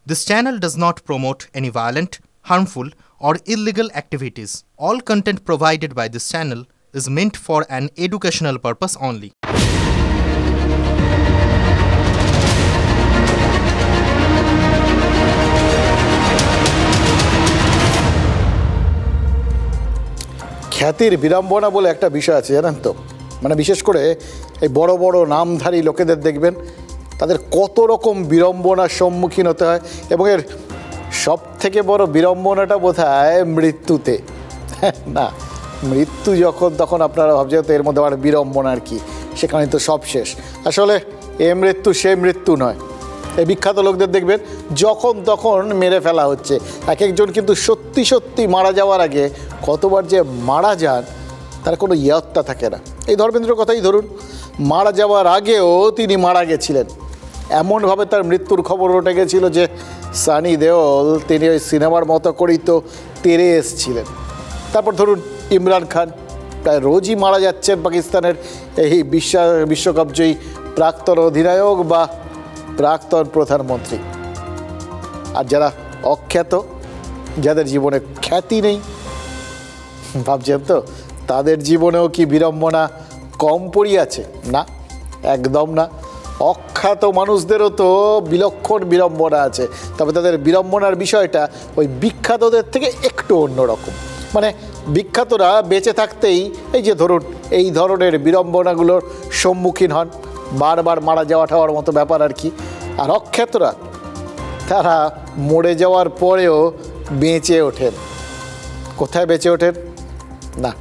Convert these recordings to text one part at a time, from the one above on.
This channel does not promote any violent, harmful, or illegal activities. All content provided by this channel is meant for an educational purpose only. খ্যাতির বিড়ম্বনা বলে একটা বিষয় আছে জানেন তো, মানে বিশেষ করে এই বড় বড় নামধারী লোকেদের দেখবেন তাদের কত রকম বিড়ম্বনার সম্মুখীন হতে হয়, এবং এর সব থেকে বড় বিড়ম্বনাটা বোধহয় মৃত্যুতে। না, মৃত্যু যখন তখন আপনারা ভাবছেন তো এর মধ্যে আবার বিড়ম্বনা আর কি, সেখানে তো সব শেষ। আসলে এ মৃত্যু সে মৃত্যু নয়। এই বিখ্যাত লোকদের দেখবেন যখন তখন মেরে ফেলা হচ্ছে। এক একজন কিন্তু সত্যি সত্যি মারা যাওয়ার আগে কতবার যে মারা যান তার কোনো ইয়ত্তা থাকে না। এই ধর্মেন্দ্রের কথাই ধরুন, মারা যাওয়ার আগেও তিনি মারা গেছিলেন। এমনভাবে তার মৃত্যুর খবর উঠে গেছিল যে সানি দেওল তিনি ওই সিনেমার মতো করেই তো তেরে এসছিলেন। তারপর ধরুন ইমরান খান প্রায় রোজই মারা যাচ্ছেন, পাকিস্তানের এই বিশ্বকাপজয়ী প্রাক্তন অধিনায়ক বা প্রাক্তন প্রধানমন্ত্রী। আর যারা অখ্যাত, যাদের জীবনে খ্যাতি নেই, ভাবছেন তো তাদের জীবনেও কি বিড়ম্বনা কম পড়িয়াছে? না, একদম না। অখ্যাত মানুষদেরও তো বিলক্ষণ বিড়ম্বনা আছে, তবে তাদের বিড়ম্বনার বিষয়টা ওই বিখ্যাতদের থেকে একটু অন্যরকম। মানে বিখ্যাতরা বেঁচে থাকতেই এই যে ধরুন এই ধরনের বিড়ম্বনাগুলোর সম্মুখীন হন, বারবার মারা যাওয়া ঠাওয়ার মতো ব্যাপার আর কি। আর অখ্যাতরা তারা মরে যাওয়ার পরেও বেঁচে ওঠেন। কোথায় বেঁচে ওঠেন? না,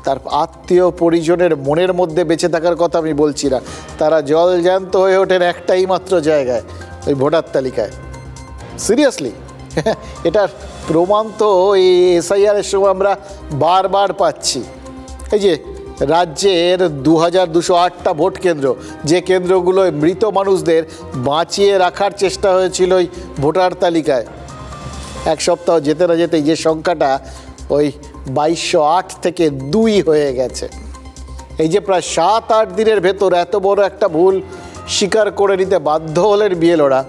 তার আত্মীয় পরিজনের মনের মধ্যে বেঁচে থাকার কথা আমি বলছি না, তারা জলজ্যান্ত হয়ে ওঠেন একটাই মাত্র জায়গায়, ওই ভোটার তালিকায়। সিরিয়াসলি, এটার প্রমাণ তো এই এসআইআরের সময় আমরা বারবার পাচ্ছি। এই যে রাজ্যের 2208টা ভোট কেন্দ্র, যে কেন্দ্রগুলোয় মৃত মানুষদের বাঁচিয়ে রাখার চেষ্টা হয়েছিল ওই ভোটার তালিকায়, এক সপ্তাহ যেতে না যেতেই যে সংখ্যাটা ওই 2208 থেকে 2 হয়ে গেছে। এই যে প্রায় 7-8 দিনের ভেতর এত বড় একটা ভুল স্বীকার করে নিতে বাধ্য হলেন বিএলওরা।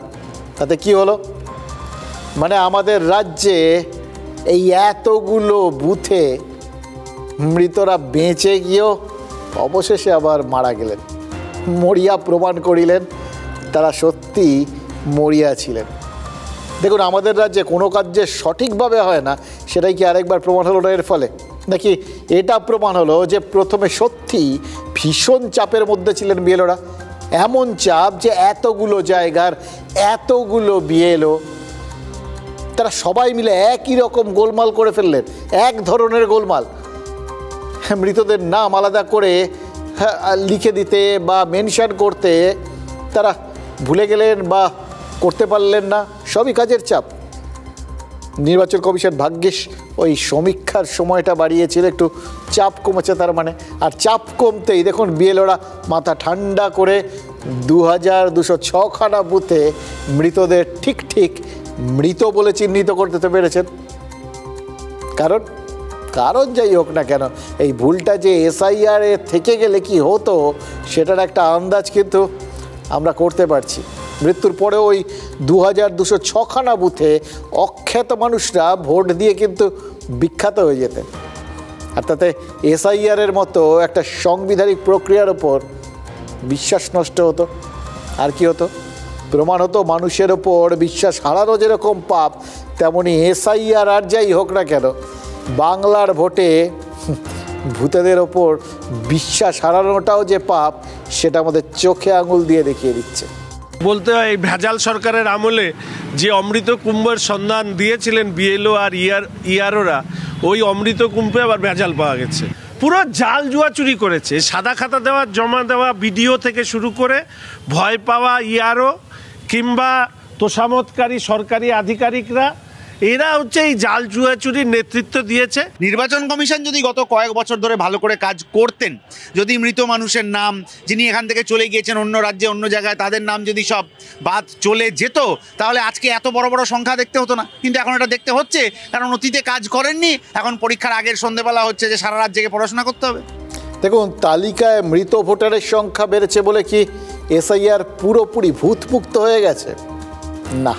তাতে কি হলো? মানে আমাদের রাজ্যে এই এতগুলো বুথে মৃতরা বেঁচে গিয়েও অবশেষে আবার মারা গেলেন, মরিয়া প্রমাণ করিলেন তারা সত্যি মরিয়া ছিলেন। দেখুন, আমাদের রাজ্যে কোনো কাজ যে সঠিকভাবে হয় না সেটাই কি আরেকবার প্রমাণ হলো না এর ফলে? নাকি এটা প্রমাণ হলো যে প্রথমে সত্যি ভীষণ চাপের মধ্যে ছিলেন বিএলওরা, এমন চাপ যে এতগুলো জায়গার এতগুলো বিএলও তারা সবাই মিলে একই রকম গোলমাল করে ফেললেন, এক ধরনের গোলমাল। মৃতদের নাম আলাদা করে লিখে দিতে বা মেনশন করতে তারা ভুলে গেলেন বা করতে পারলেন না, সবই কাজের চাপ। নির্বাচন কমিশন ভাগ্যিস ওই সমীক্ষার সময়টা বাড়িয়েছিল, একটু চাপ কমেছে তার মানে। আর চাপ কমতেই দেখুন বিএলওরা মাথা ঠান্ডা করে 2206খানা বুথে মৃতদের ঠিক ঠিক মৃত বলে চিহ্নিত করতে পেরেছেন। কারণ যাই হোক না কেন, এই ভুলটা যে এসআইআরে থেকে গেলে কি হতো সেটার একটা আন্দাজ কিন্তু আমরা করতে পারছি। মৃত্যুর পরেও ওই 2206খানা বুথে অখ্যাত মানুষরা ভোট দিয়ে কিন্তু বিখ্যাত হয়ে যেতেন। আর তাতে এসআইআরের মতো একটা সাংবিধানিক প্রক্রিয়ার ওপর বিশ্বাস নষ্ট হতো। আর কি হতো? প্রমাণ হতো মানুষের ওপর বিশ্বাস হারানো যেরকম পাপ, তেমনি এসআইআর আর যাই হোক না কেন বাংলার ভোটে ভূতেদের ওপর বিশ্বাস হারানোটাও যে পাপ সেটা আমাদের চোখে আঙুল দিয়ে দেখিয়ে দিচ্ছে। বলতে হয় এই ভেজাল সরকারের আমলে যে অমৃত কুম্ভের সন্ধান দিয়েছিলেন বিএলও আর ইআরওরা, ওই অমৃত কুম্ভে আবার ভেজাল পাওয়া গেছে। পুরো জাল জুয়া চুরি করেছে। সাদা খাতা দেওয়া, জমা দেওয়া ভিডিও থেকে শুরু করে ভয় পাওয়া ইআরও কিংবা তোষামতকারী সরকারি আধিকারিকরা, এরা হচ্ছে এই জাল জুয়া চুরির নেতৃত্ব দিয়েছে। নির্বাচন কমিশন যদি গত কয়েক বছর ধরে ভালো করে কাজ করতেন, যদি মৃত মানুষের নাম, যিনি এখান থেকে চলে গিয়েছেন অন্য রাজ্যে অন্য জায়গায়, তাদের নাম যদি সব বাদ চলে যেত, তাহলে আজকে এত বড় বড় সংখ্যা দেখতে হতো না। কিন্তু এখন এটা দেখতে হচ্ছে, কারণ অতীতে কাজ করেননি। এখন পরীক্ষার আগের সন্ধ্যেবেলা হচ্ছে যে সারা রাত জেগে পড়াশোনা করতে হবে। দেখুন, তালিকায় মৃত ভোটারের সংখ্যা বেড়েছে বলে কি এসআইআর পুরোপুরি ভূতমুক্ত হয়ে গেছে? না,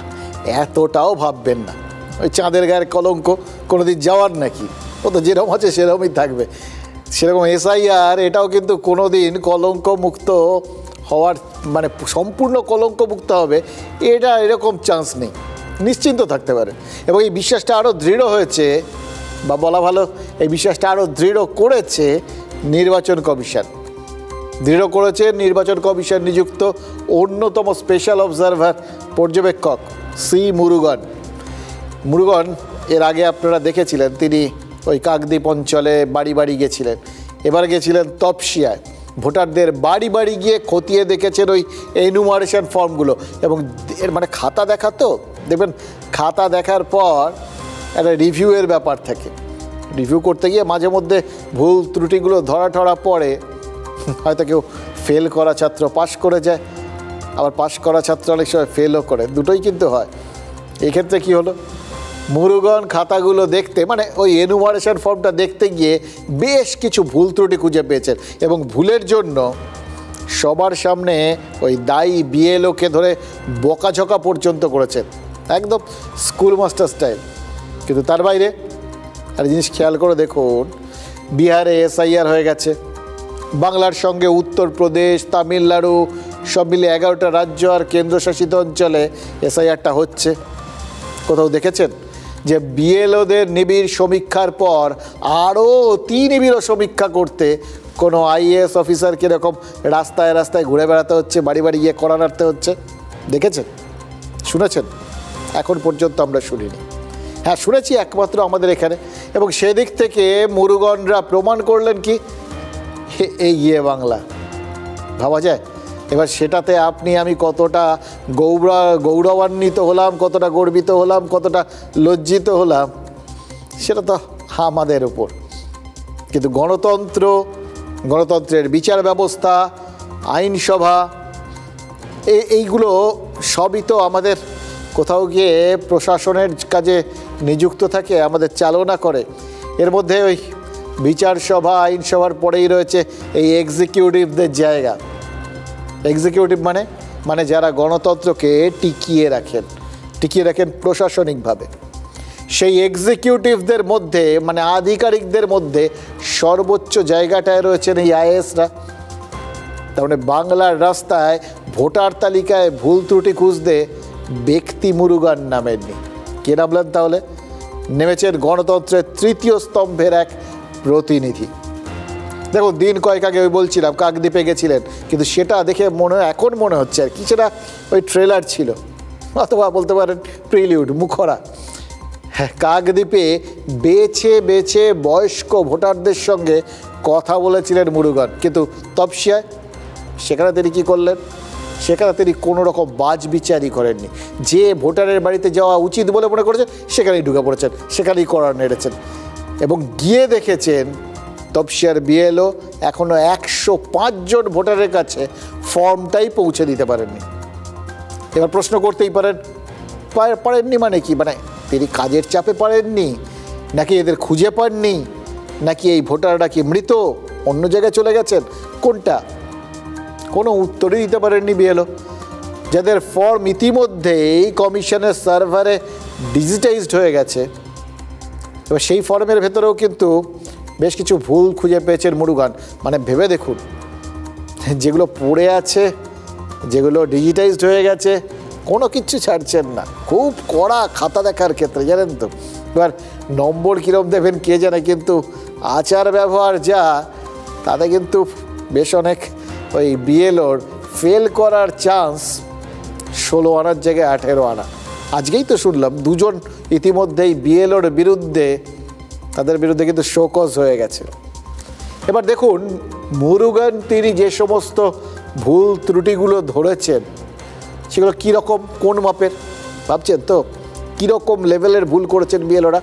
এতটাও ভাববেন না। ওই চাঁদের গায়ের কলঙ্ক কোনোদিন যাওয়ার নাকি, ও তো যেরকম আছে সেরকমই থাকবে। সেরকম এসআইআর এটাও কিন্তু কোনোদিন কলঙ্ক মুক্ত হওয়ার মানে সম্পূর্ণ কলঙ্ক মুক্ত হবে এটা এরকম চান্স নেই, নিশ্চিন্ত থাকতে পারে। এবং এই বিশ্বাসটা আরও দৃঢ় হয়েছে, বা বলা ভালো এই বিশ্বাসটা আরও দৃঢ় করেছে নির্বাচন কমিশন। দৃঢ় করেছে নির্বাচন কমিশন নিযুক্ত অন্যতম স্পেশাল অবজারভার পর্যবেক্ষক সি মুরুগান। মুরুগান এর আগে আপনারা দেখেছিলেন তিনি ওই কাকদ্বীপ অঞ্চলে বাড়ি বাড়ি গেছিলেন, এবার গেছিলেন তপসিয়ায়, ভোটারদের বাড়ি বাড়ি গিয়ে খতিয়ে দেখেছেন ওই এনুমারেশন ফর্মগুলো। এবং এর মানে খাতা দেখা তো দেখবেন, খাতা দেখার পর একটা রিভিউয়ের ব্যাপার থাকে, রিভিউ করতে গিয়ে মাঝে মধ্যে ভুল ত্রুটিগুলো ধরা পড়ে, হয়তো কেউ ফেল করা ছাত্র পাশ করে যায়, আবার পাশ করা ছাত্র অনেক সময় ফেলও করে, দুটোই কিন্তু হয়। এই ক্ষেত্রে কী হলো, মুরুগান খাতাগুলো দেখতে মানে ওই এনুমারেশন ফর্মটা দেখতে গিয়ে বেশ কিছু ভুল ত্রুটি খুঁজে পেয়েছেন, এবং ভুলের জন্য সবার সামনে ওই দায়ী বিএলওকে ধরে বকাঝকা পর্যন্ত করেছেন, একদম স্কুল মাস্টার স্টাইল। কিন্তু তার বাইরে আর জিনিস খেয়াল করে দেখুন, বিহারে এসআইআর হয়ে গেছে, বাংলার সঙ্গে উত্তরপ্রদেশ, তামিলনাড়ু সব মিলে 11টা রাজ্য আর কেন্দ্রশাসিত অঞ্চলে এসআইআরটা হচ্ছে। কোথাও দেখেছেন যে বিএলওদের নিবিড় সমীক্ষার পর আরও অতি নিবিড় সমীক্ষা করতে কোনো আইএএস অফিসার কীরকম রাস্তায় রাস্তায় ঘুরে বেড়াতে হচ্ছে, বাড়ি বাড়ি গিয়ে কড়া নাড়তে হচ্ছে? দেখেছেন, শুনেছেন? এখন পর্যন্ত আমরা শুনিনি। হ্যাঁ, শুনেছি একমাত্র আমাদের এখানে। এবং সেদিক থেকে মুরুগনরা প্রমাণ করলেন কি, এই বাংলা ভাবা যায়। এবার সেটাতে আপনি আমি কতটা গৌরবান্বিত হলাম, কতটা গর্বিত হলাম, কতটা লজ্জিত হলাম, সেটা তো আমাদের উপর। কিন্তু গণতন্ত্র, গণতন্ত্রের বিচার ব্যবস্থা, আইনসভা, এইগুলো সবই তো আমাদের কোথাও গিয়ে প্রশাসনের কাজে নিযুক্ত থাকে, আমাদের চালনা করে। এর মধ্যে ওই বিচার সভা, আইনসভার পরেই রয়েছে এই এক্সিকিউটিভদের জায়গা। এক্সিকিউটিভ মানে যারা গণতন্ত্রকে টিকিয়ে রাখেন প্রশাসনিকভাবে। সেই এক্সিকিউটিভদের মধ্যে মানে আধিকারিকদের মধ্যে সর্বোচ্চ জায়গাটায় রয়েছেন এই আইএএসরা। তার মানে বাংলার রাস্তায় ভোটার তালিকায় ভুল ত্রুটি খুঁজতে ব্যক্তি মুরুগান নামেননি। কে নামলেন তাহলে? নেমেছেন গণতন্ত্রের তৃতীয় স্তম্ভের এক প্রতিনিধি। দেখুন, দিন কয়েক আগে ওই বলছিলাম কাকদ্বীপে গেছিলেন, কিন্তু সেটা দেখে এখন মনে হচ্ছে আর কি সেটা ওই ট্রেলার ছিল, অথবা বলতে পারেন প্রিলিউড, মুখরা। হ্যাঁ, কাকদ্বীপে বেছে বেছে বয়স্ক ভোটারদের সঙ্গে কথা বলেছিলেন মুরুগান। কিন্তু তপসিয়ায় সেখানে তিনি কী করলেন? সেখানে তিনি কোনো রকম বাজ বিচারই করেননি। যে ভোটারের বাড়িতে যাওয়া উচিত বলে মনে করেছেন সেখানেই ঢুকে পড়েছেন, সেখানেই করার নেড়েছেন। এবং গিয়ে দেখেছেন তপসিয়ার বিএলও এখনও 105 জন ভোটারের কাছে ফর্মটাই পৌঁছে দিতে পারেননি। এবার প্রশ্ন করতেই পারেননি মানে কি? মানে তিনি কাজের চাপে পারেননি, নাকি এদের খুঁজে পাননি, নাকি এই ভোটাররা কি মৃত, অন্য জায়গায় চলে গেছেন, কোনটা? কোনো উত্তরই দিতে পারেননি বিএলও, যাদের ফর্ম ইতিমধ্যেই কমিশনের সার্ভারে ডিজিটাইজড হয়ে গেছে। এবার সেই ফর্মের ভেতরেও কিন্তু বেশ কিছু ভুল খুঁজে পেয়েছেন মুরুগান। মানে ভেবে দেখুন, যেগুলো পড়ে আছে, যেগুলো ডিজিটাইজড হয়ে গেছে, কোনো কিছু ছাড়ছেন না। খুব কড়া খাতা দেখার ক্ষেত্রে, জানেন তো। এবার নম্বর কীরকম দেবেন কে জানে, কিন্তু আচার ব্যবহার যা, তাতে কিন্তু বেশ অনেক ওই বিএলওর ফেল করার চান্স 16 আনার জায়গায় 18 আনা। আজকেই তো শুনলাম 2 জন ইতিমধ্যেই বিএলওর বিরুদ্ধে, তাদের বিরুদ্ধে কিন্তু শোকজ হয়ে গেছে। এবার দেখুন, মুরুগান তিনি যে সমস্ত ভুল ত্রুটিগুলো ধরেছেন সেগুলো কীরকম, কোন মাপের ভাবছেন তো? কীরকম লেভেলের ভুল করেছেন বিএলওরা?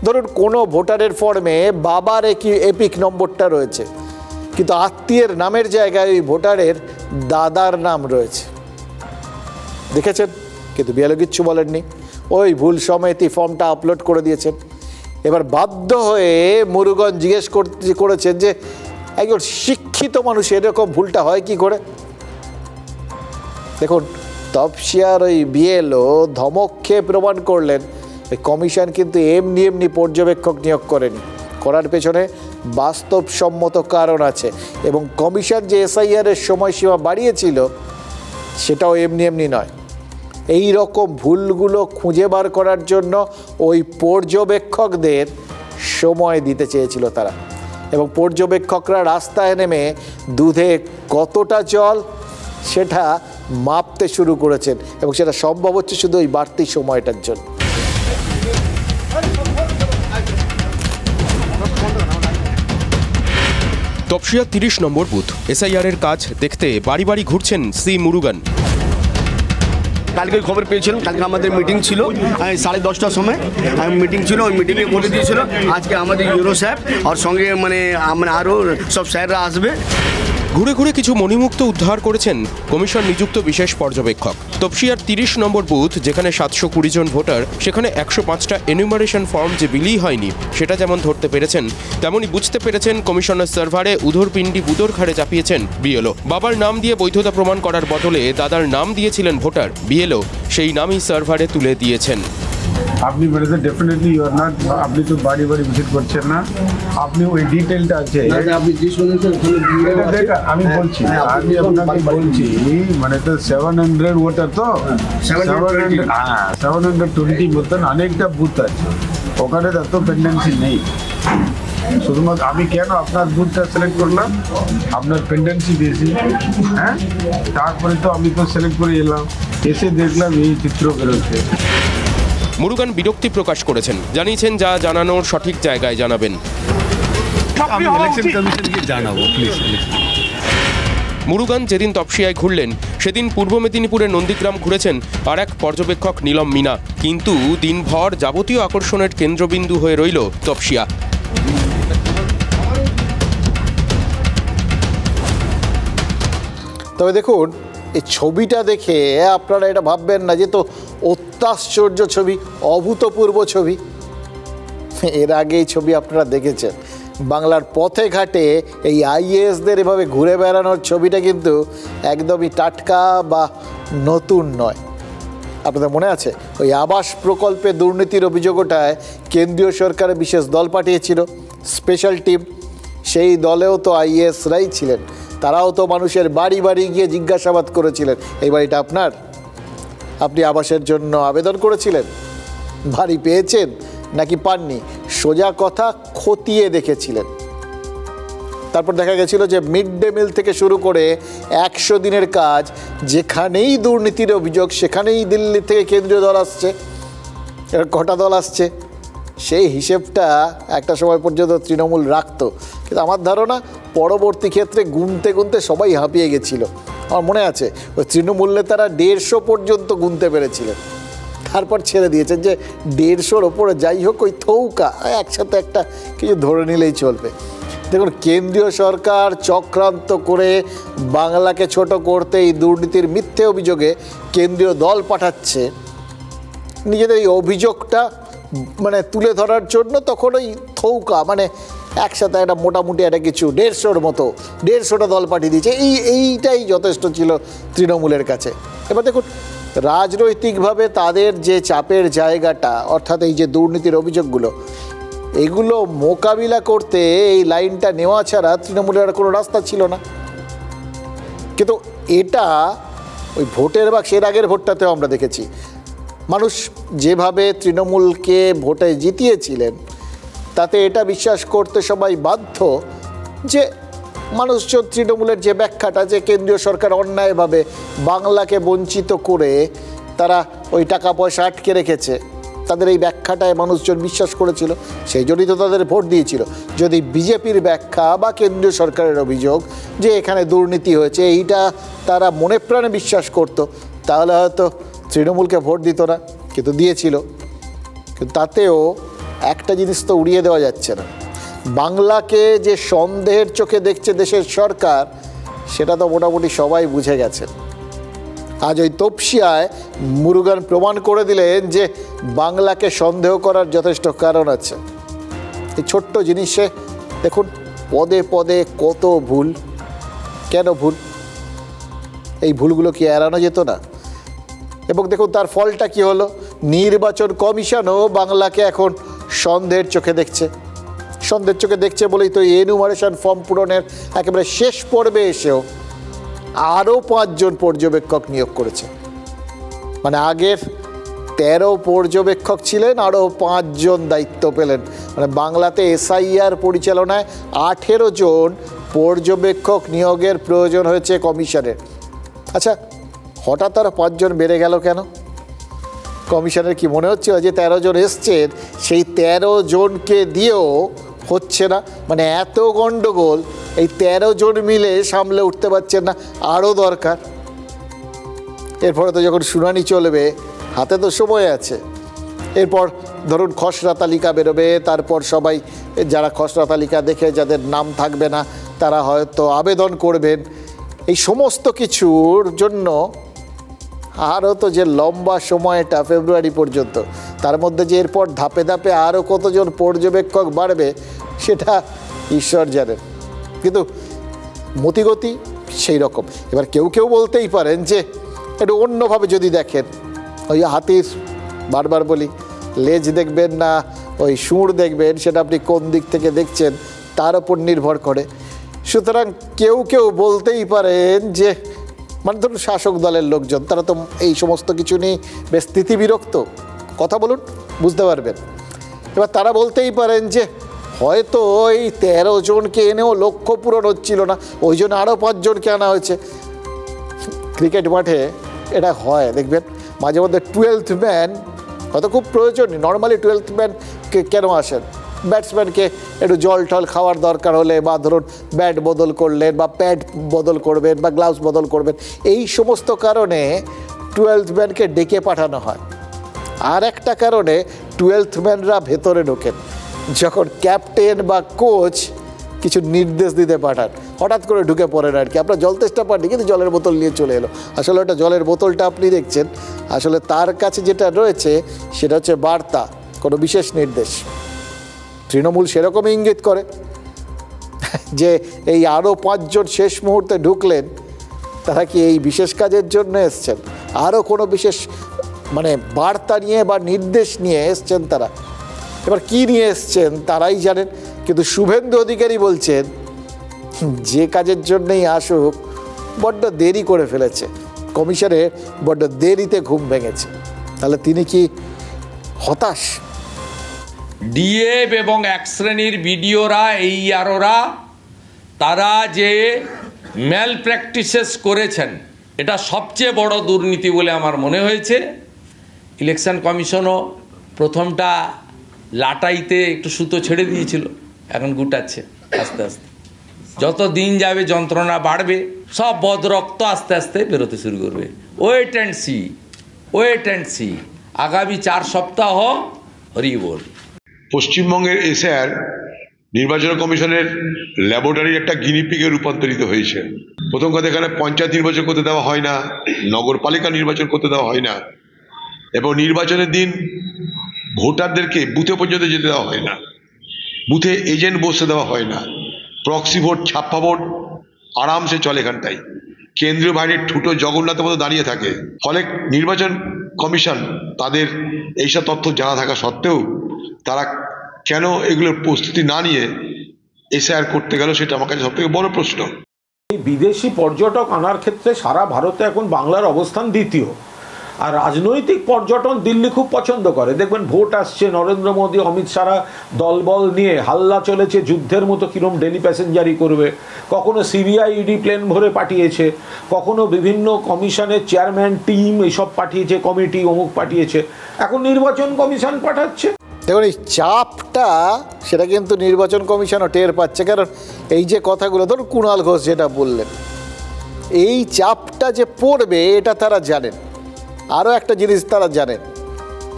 ধরুন, কোনো ভোটারের ফর্মে বাবার এপিক নম্বরটা রয়েছে, কিন্তু আত্মীয়ের নামের জায়গায় ওই ভোটারের দাদার নাম রয়েছে, দেখেছেন? কিন্তু বিএলও কিচ্ছু বলেননি, ওই ভুল সমেতই ফর্মটা আপলোড করে দিয়েছেন। এবার বাধ্য হয়ে মুরুগান জিজ্ঞেস করেছেন যে একজন শিক্ষিত মানুষ এরকম ভুলটা হয় কি করে? দেখুন, তপসিয়ার ওই বিএলও ধমক খেয়ে প্রমাণ করলেন ওই কমিশন কিন্তু এমনি পর্যবেক্ষক নিয়োগ করেনি, করার পেছনে বাস্তবসম্মত কারণ আছে। এবং কমিশন যে এসআইআরের সময়সীমা বাড়িয়েছিল সেটাও এমনি নয়। এই রকম ভুলগুলো খুঁজে বার করার জন্য ওই পর্যবেক্ষকদের সময় দিতে চেয়েছিল তারা, এবং পর্যবেক্ষকরা রাস্তায় নেমে দুধে কতটা জল সেটা মাপতে শুরু করেছেন, এবং সেটা সম্ভব হচ্ছে শুধু ওই বাড়তি সময়টার জন্য। তপসিয়া 30 নম্বর বুথ এসআইআরের কাজ দেখতে বাড়ি বাড়ি ঘুরছেন সি মুরুগান। কালকে খবর পেয়েছিলাম, কালকে আমাদের মিটিং ছিল 10:30টার সময় মিটিং ছিল। ওই মিটিংয়ে বলে দিয়েছিল আজকে আমাদের ইউরো সাহেব আর সঙ্গে মানে আরও সব স্যাররা আসবে। ঘুরে ঘুরে কিছু মণিমুক্ত উদ্ধার করেছেন কমিশন নিযুক্ত বিশেষ পর্যবেক্ষক। তপসিয়ার 30 নম্বর বুথ যেখানে 720 জন ভোটার, সেখানে 105টা এনুমারেশন ফর্ম যে বিলি হয়নি সেটা যেমন ধরতে পেরেছেন, তেমনই বুঝতে পেরেছেন কমিশনের সার্ভারে উধরপিণ্ডি বুদোর ঘাড়ে চাপিয়েছেন বিএলও। বাবার নাম দিয়ে বৈধতা প্রমাণ করার বদলে দাদার নাম দিয়েছিলেন ভোটার, বিএলও সেই নামই সার্ভারে তুলে দিয়েছেন। আপনি বলেছে ডেফিনেটলি ইউ আর নট, আপনি তো বাড়ি বাড়ি ভিজিট করছেন না, আপনি ওই ডিটেলটা আছে আপনি যে শুনেছেন আমি বলছি, আমি আপনাকে বলছি মানে তো 700 ভোটার তো 720 মতন অনেকটা বুথ আছে, ওখানে এত পেন্ডেন্সি নেই। শুধুমাত্র আমি কেন আপনার বুথটা সিলেক্ট করলাম, আপনার পেন্ডেন্সি বেশি, হ্যাঁ তারপরে তো আমি তো সিলেক্ট করে এলাম, এসে দেখলাম এই চিত্র বেরোচ্ছে। মুরুগান বিরক্তি প্রকাশ করেছেন, জানিয়েছেন যা জানানোর সঠিক জায়গায় জানাবেন। মুরুগান যেদিন তপসিয়ায় ঘুরলেন সেদিন পূর্ব মেদিনীপুরের নন্দীগ্রাম ঘুরেছেন আর এক পর্যবেক্ষক নীলম মিনা, কিন্তু দিনভর যাবতীয় আকর্ষণের কেন্দ্রবিন্দু হয়ে রইল তপসিয়া। তবে দেখুন এই ছবিটা দেখে আপনারা এটা ভাববেন না যে তো অত্যাশ্চর্য ছবি, অভূতপূর্ব ছবি। এর আগে এই ছবি আপনারা দেখেছেন, বাংলার পথে ঘাটে এই আইএএসদের এভাবে ঘুরে বেড়ানোর ছবিটা কিন্তু একদমই টাটকা বা নতুন নয়। আপনাদের মনে আছে ওই আবাস প্রকল্পে দুর্নীতির অভিযোগ ওঠায় কেন্দ্রীয় সরকারের বিশেষ দল পাঠিয়েছিল, স্পেশাল টিম। সেই দলেও তো আইএএসরাই ছিলেন, তারাও তো মানুষের বাড়ি বাড়ি গিয়ে জিজ্ঞাসাবাদ করেছিলেন এই বাড়িটা আপনার, আপনি আবাসের জন্য আবেদন করেছিলেন, বাড়ি পেয়েছেন নাকি পাননি, সোজা কথা খতিয়ে দেখেছিলেন। তারপর দেখা গেছিল যে মিড ডে মিল থেকে শুরু করে 100 দিনের কাজ, যেখানেই দুর্নীতির অভিযোগ সেখানেই দিল্লি থেকে কেন্দ্রীয় দল আসছে। এর কটা দল আসছে সেই হিসেবটা একটা সময় পর্যন্ত তৃণমূল রাখতো, কিন্তু আমার ধারণা পরবর্তী ক্ষেত্রে গুনতে গুনতে সবাই হাঁপিয়ে গেছিল। আমার মনে আছে ওই তৃণমূলে তারা 150 পর্যন্ত গুনতে পেরেছিলেন, তারপর ছেড়ে দিয়েছেন যে 150-র ওপরে যাই হোক ওই থৌকা একসাথে একটা কিছু ধরে নিলেই চলবে। দেখুন কেন্দ্রীয় সরকার চক্রান্ত করে বাংলাকে ছোট করতে এই দুর্নীতির মিথ্যে অভিযোগে কেন্দ্রীয় দল পাঠাচ্ছে নিজেদের এই অভিযোগটা মানে তুলে ধরার জন্য। তখন ওই থৌকা মানে একসাথে একটা মোটামুটি একটা কিছু 150-র মতো 150টা দল পাঠিয়ে দিয়েছে, এইটাই যথেষ্ট ছিল তৃণমূলের কাছে। এবার দেখুন রাজনৈতিকভাবে তাদের যে চাপের জায়গাটা, অর্থাৎ এই যে দুর্নীতির অভিযোগগুলো, এগুলো মোকাবিলা করতে এই লাইনটা নেওয়া ছাড়া তৃণমূলের আর কোনো রাস্তা ছিল না। কিন্তু এটা ওই ভোটের বাক্স, এর আগের ভোটটাতেও আমরা দেখেছি মানুষ যেভাবে তৃণমূলকে ভোটে জিতিয়েছিলেন, তাতে এটা বিশ্বাস করতে সবাই বাধ্য যে মানুষজন তৃণমূলের যে ব্যাখ্যাটা যে কেন্দ্রীয় সরকার অন্যায়ভাবে বাংলাকে বঞ্চিত করে তারা ওই টাকা পয়সা আটকে রেখেছে, তাদের এই ব্যাখ্যাটায় মানুষজন বিশ্বাস করেছিল, সেই জন্যই তো তাদের ভোট দিয়েছিল। যদি বিজেপির ব্যাখ্যা বা কেন্দ্রীয় সরকারের অভিযোগ যে এখানে দুর্নীতি হয়েছে এইটা তারা মনে প্রাণে বিশ্বাস করত, তাহলে হয়তো তৃণমূলকে ভোট দিত না, কিন্তু দিয়েছিল। কিন্তু তাতেও একটা জিনিস তো উড়িয়ে দেওয়া যাচ্ছে না, বাংলাকে যে সন্দেহের চোখে দেখছে দেশের সরকার, সেটা তো মোটামুটি সবাই বুঝে গেছে। আজ ওই তপসিয়ায় মুরুগান প্রমাণ করে দিলেন যে বাংলাকে সন্দেহ করার যথেষ্ট কারণ আছে। এই ছোট্ট জিনিসে দেখুন পদে পদে কত ভুল। কেন ভুল? এই ভুলগুলো কি এড়ানো যেত না? এবং দেখুন তার ফলটা কি হলো, নির্বাচন কমিশনও বাংলাকে এখন সন্দেহের চোখে দেখছে। সন্দেহের চোখে দেখছে বলেই তো এনুমারেশন ফর্ম পূরণের একেবারে শেষ পর্বে এসেও আরও 5 জন পর্যবেক্ষক নিয়োগ করেছে। মানে আগের 13 পর্যবেক্ষক ছিলেন, আরও 5 জন দায়িত্ব পেলেন। মানে বাংলাতে এসআইআর পরিচালনায় 18 জন পর্যবেক্ষক নিয়োগের প্রয়োজন হয়েছে কমিশনের। আচ্ছা, হঠাৎ আরও 5 জন বেড়ে গেল কেন? কমিশনের কি মনে হচ্ছিল যে 13 জন এসছেন, সেই 13 জনকে দিয়েও হচ্ছে না? মানে এত গণ্ডগোল, এই 13 জন মিলে সামলে উঠতে পারছেন না, আরও দরকার। এরপরে তো যখন শুনানি চলবে, হাতে তো সময় আছে। এরপর ধরুন খসড়া তালিকা বেরোবে, তারপর সবাই যারা খসড়া তালিকা দেখে যাদের নাম থাকবে না তারা হয়তো আবেদন করবেন। এই সমস্ত কিছুর জন্য আরও তো যে লম্বা সময়টা ফেব্রুয়ারি পর্যন্ত, তার মধ্যে যে এরপর ধাপে ধাপে আরও কতজন পর্যবেক্ষক বাড়বে সেটা ঈশ্বর জানেন। কিন্তু মতিগতি সেই রকম। এবার কেউ কেউ বলতেই পারেন যে একটু অন্যভাবে যদি দেখেন, ওই হাতির বারবার বলি লেজ দেখবেন না ওই সুঁড় দেখবেন, সেটা আপনি কোন দিক থেকে দেখছেন তার উপর নির্ভর করে। সুতরাং কেউ কেউ বলতেই পারেন যে মানে ধরুন শাসক দলের লোকজন, তারা তো এই সমস্ত কিছু নিয়ে বেশ স্থিতিবিরক্ত। কথা বলুন, বুঝতে পারবেন। এবার তারা বলতেই পারেন যে হয়তো ওই 13 জনকে এনেও লক্ষ্য পূরণ হচ্ছিল না, ওই জন্য আরও 5 জনকে আনা হয়েছে। ক্রিকেট মাঠে এটা হয় দেখবেন মাঝে মধ্যে 12th ম্যান হয়তো খুব প্রয়োজনীয়। নর্মালি 12th ম্যানকে কেন আসেন? ব্যাটসম্যানকে একটু জল টল খাওয়ার দরকার হলে, বা ধরুন ব্যাট বদল করলেন, বা প্যাড বদল করবেন, বা গ্লাভস বদল করবেন, এই সমস্ত কারণে 12th ম্যানকে ডেকে পাঠানো হয়। আর একটা কারণে 12th ম্যানরা ভেতরে ঢোকেন যখন ক্যাপ্টেন বা কোচ কিছু নির্দেশ দিতে পাঠান, হঠাৎ করে ঢুকে পড়েন আর কি। আপনার জল তেষ্টা পাননি কিন্তু জলের বোতল নিয়ে চলে এলো। আসলে ওটা জলের বোতলটা আপনি দেখছেন, আসলে তার কাছে যেটা রয়েছে সেটা হচ্ছে বার্তা, কোনো বিশেষ নির্দেশ। তৃণমূল সেরকমই ইঙ্গিত করে যে এই আরও 5 জন শেষ মুহূর্তে ঢুকলেন, তারা কি এই বিশেষ কাজের জন্য এসছেন? আরও কোনো বিশেষ মানে বার্তা নিয়ে বা নির্দেশ নিয়ে এসছেন তারা? এবার কি নিয়ে এসছেন তারাই জানেন। কিন্তু শুভেন্দু অধিকারী বলছেন যে কাজের জন্যই আসুক বড্ড দেরি করে ফেলেছে, কমিশনে বড্ড দেরিতে ঘুম ভেঙেছে। তাহলে তিনি কি হতাশ? ডিএফ এবং 1 শ্রেণীর বিডিওরা, এইআরওরা, তারা যে ম্যাল প্র্যাকটিসেস করেছেন, এটা সবচেয়ে বড় দুর্নীতি বলে আমার মনে হয়েছে। ইলেকশন কমিশনও প্রথমটা লাটাইতে একটু সুতো ছেড়ে দিয়েছিল, এখন গুটাচ্ছে আস্তে আস্তে। যত দিন যাবে যন্ত্রণা বাড়বে, সব বদরক্ত আস্তে আস্তে বেরোতে শুরু করবে। Wait and see, wait and see. আগামী 4 সপ্তাহ হরি বল। পশ্চিমবঙ্গের এসআইআর নির্বাচন কমিশনের ল্যাবরেটরির একটা গিনিপিগে রূপান্তরিত হয়েছে। প্রথম কথা, এখানে পঞ্চায়েত নির্বাচন করতে দেওয়া হয় না, নগরপালিকা নির্বাচন করতে দেওয়া হয় না, এবং নির্বাচনের দিন ভোটারদেরকে বুথে পর্যন্ত যেতে দেওয়া হয় না, বুথে এজেন্ট বসতে দেওয়া হয় না, প্রক্সি ভোট, ছাপ্পা ভোট আরামসে চলে এখানটাই। কেন্দ্রীয় বাহিনীর ঠুটো জগন্নাথের মতো দাঁড়িয়ে থাকে। ফলে নির্বাচন কমিশন তাদের এইসব তথ্য জানা থাকা সত্ত্বেও তারা কেন এগুলোর প্রস্তুতি না নিয়ে এসআইআর করতে গেল, সেটা আমার কাছে সবথেকে বড় প্রশ্ন। বিদেশি পর্যটক আনার ক্ষেত্রে সারা ভারতে এখন বাংলার অবস্থান দ্বিতীয়। আর রাজনৈতিক পর্যটন দিল্লি খুব পছন্দ করে। দেখবেন ভোট আসছে, নরেন্দ্র মোদী, অমিত শাহ দলবল নিয়ে হাল্লা চলেছে, যুদ্ধের মতো কিরম ডেলি প্যাসেঞ্জারি করবে। কখনো সিবিআই ইডি প্লেন ভরে পাঠিয়েছে, কখনো বিভিন্ন কমিশনের চেয়ারম্যান টিম এইসব পাঠিয়েছে, কমিটি অমুক পাঠিয়েছে, এখন নির্বাচন কমিশন পাঠাচ্ছে। দেখুন এই চাপটা সেটা কিন্তু নির্বাচন কমিশনও টের পাচ্ছে। কারণ এই যে কথাগুলো ধরুন কুণাল ঘোষ যেটা বললেন, এই চাপটা যে পড়বে এটা তারা জানেন। আরও একটা জিনিস তারা জানেন,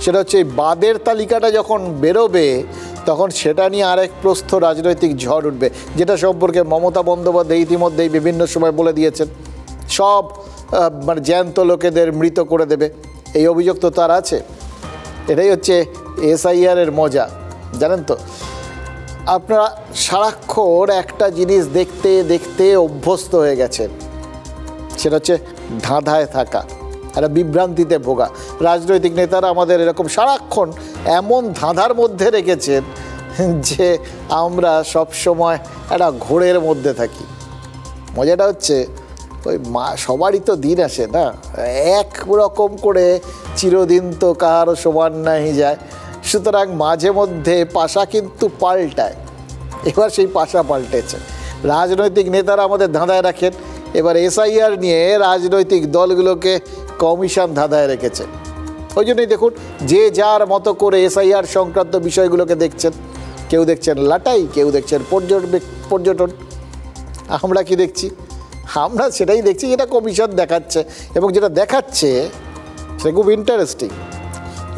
সেটা হচ্ছে এই বাদের তালিকাটা যখন বেরোবে তখন সেটা নিয়ে আরেক প্রস্থ রাজনৈতিক ঝড় উঠবে, যেটা সম্পর্কে মমতা বন্দ্যোপাধ্যায় ইতিমধ্যেই বিভিন্ন সময় বলে দিয়েছেন। সব মানে জ্যান্ত লোকেদের মৃত করে দেবে, এই অভিযোগ তো তার আছে। এটাই হচ্ছে এসআইআরের মজা, জানেন তো। আপনারা সারাক্ষণ একটা জিনিস দেখতে দেখতে অভ্যস্ত হয়ে গেছেন, সেটা হচ্ছে ধাঁধায় থাকা। একটা বিভ্রান্তিতে ভোগা। রাজনৈতিক নেতারা আমাদের এরকম সারাক্ষণ এমন ধাঁধার মধ্যে রেখেছেন যে আমরা সবসময় একটা ঘোরের মধ্যে থাকি। মজাটা হচ্ছে ওই সবারই তো দিন আসে না, এক রকম করে চিরদিন তো কারো সমান নাই যায়, সুতরাং মাঝে মধ্যে পাশা কিন্তু পাল্টায়। এবার সেই পাশা পাল্টেছে, রাজনৈতিক নেতারা আমাদের ধাঁধায় রাখেন, এবার এসআইআর নিয়ে রাজনৈতিক দলগুলোকে কমিশন ধাঁধায় রেখেছে। ওই জন্যই দেখুন যে যার মতো করে এসআইআর সংক্রান্ত বিষয়গুলোকে দেখছেন, কেউ দেখছেন লাটাই, কেউ দেখছেন পর্যটন। আমরা কি দেখছি? আমরা সেটাই দেখছি যেটা কমিশন দেখাচ্ছে, এবং যেটা দেখাচ্ছে সেটা খুব ইন্টারেস্টিং।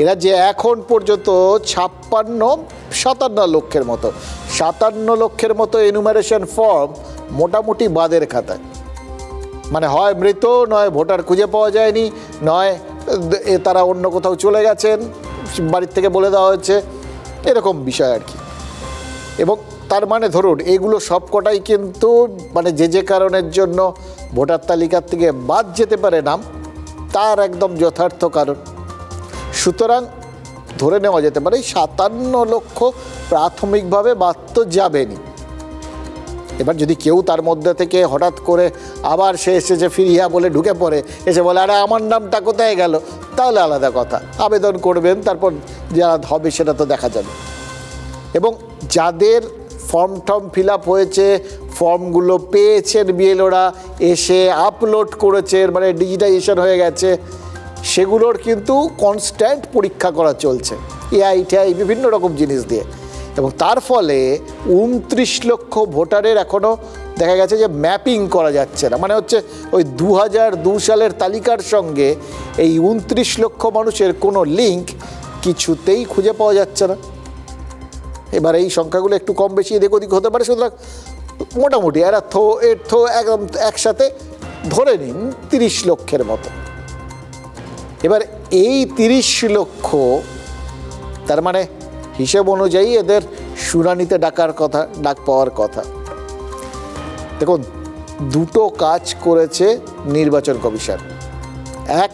এরা যে এখন পর্যন্ত 57 লক্ষের মতো এনুমারেশন ফর্ম মোটামুটি বাদের খাতায়, মানে হয় মৃত, নয় ভোটার খুঁজে পাওয়া যায়নি, নয় তারা অন্য কোথাও চলে গেছেন, বাড়ির থেকে বলে দেওয়া হয়েছে, এরকম বিষয় আর কি। এবং তার মানে ধরুন এগুলো সবকটাই কিন্তু মানে যে কারণের জন্য ভোটার তালিকার থেকে বাদ যেতে পারে নাম, তার একদম যথার্থ কারণ। সুতরাং ধরে নেওয়া যেতে পারে 57 লক্ষ প্রাথমিকভাবে বাদ তো যাবেনি। এবার যদি কেউ তার মধ্যে থেকে হঠাৎ করে আবার সে এসেছে ফিরিয়া বলে ঢুকে পড়ে, এসে বলে আরে আমার নামটা কোথায় গেল, তাহলে আলাদা কথা, আবেদন করবেন, তারপর যা হবে সেটা তো দেখা যাবে। এবং যাদের ফর্ম ফিল আপ হয়েছে, ফর্মগুলো পেয়েছেন বিএলওরা, এসে আপলোড করেছেন, মানে ডিজিটাইজেশন হয়ে গেছে, সেগুলোর কিন্তু কনস্ট্যান্ট পরীক্ষা করা চলছে এআই টিআই বিভিন্ন রকম জিনিস দিয়ে। এবং তার ফলে 29 লক্ষ ভোটারের এখনও দেখা গেছে যে ম্যাপিং করা যাচ্ছে না, মানে হচ্ছে ওই 2002 সালের তালিকার সঙ্গে এই 29 লক্ষ মানুষের কোনো লিঙ্ক কিছুতেই খুঁজে পাওয়া যাচ্ছে না। এবার এই সংখ্যাগুলো একটু কম বেশি এদিক ওদিক হতে পারে, সুতরাং মোটামুটি এরা একদম একসাথে ধরে নিন 30 লক্ষের মতো। এবার এই 30 লক্ষ তার মানে হিসেব অনুযায়ী এদের শুনানিতে ডাক পাওয়ার কথা। দেখুন দুটো কাজ করেছে নির্বাচন কমিশন। এক,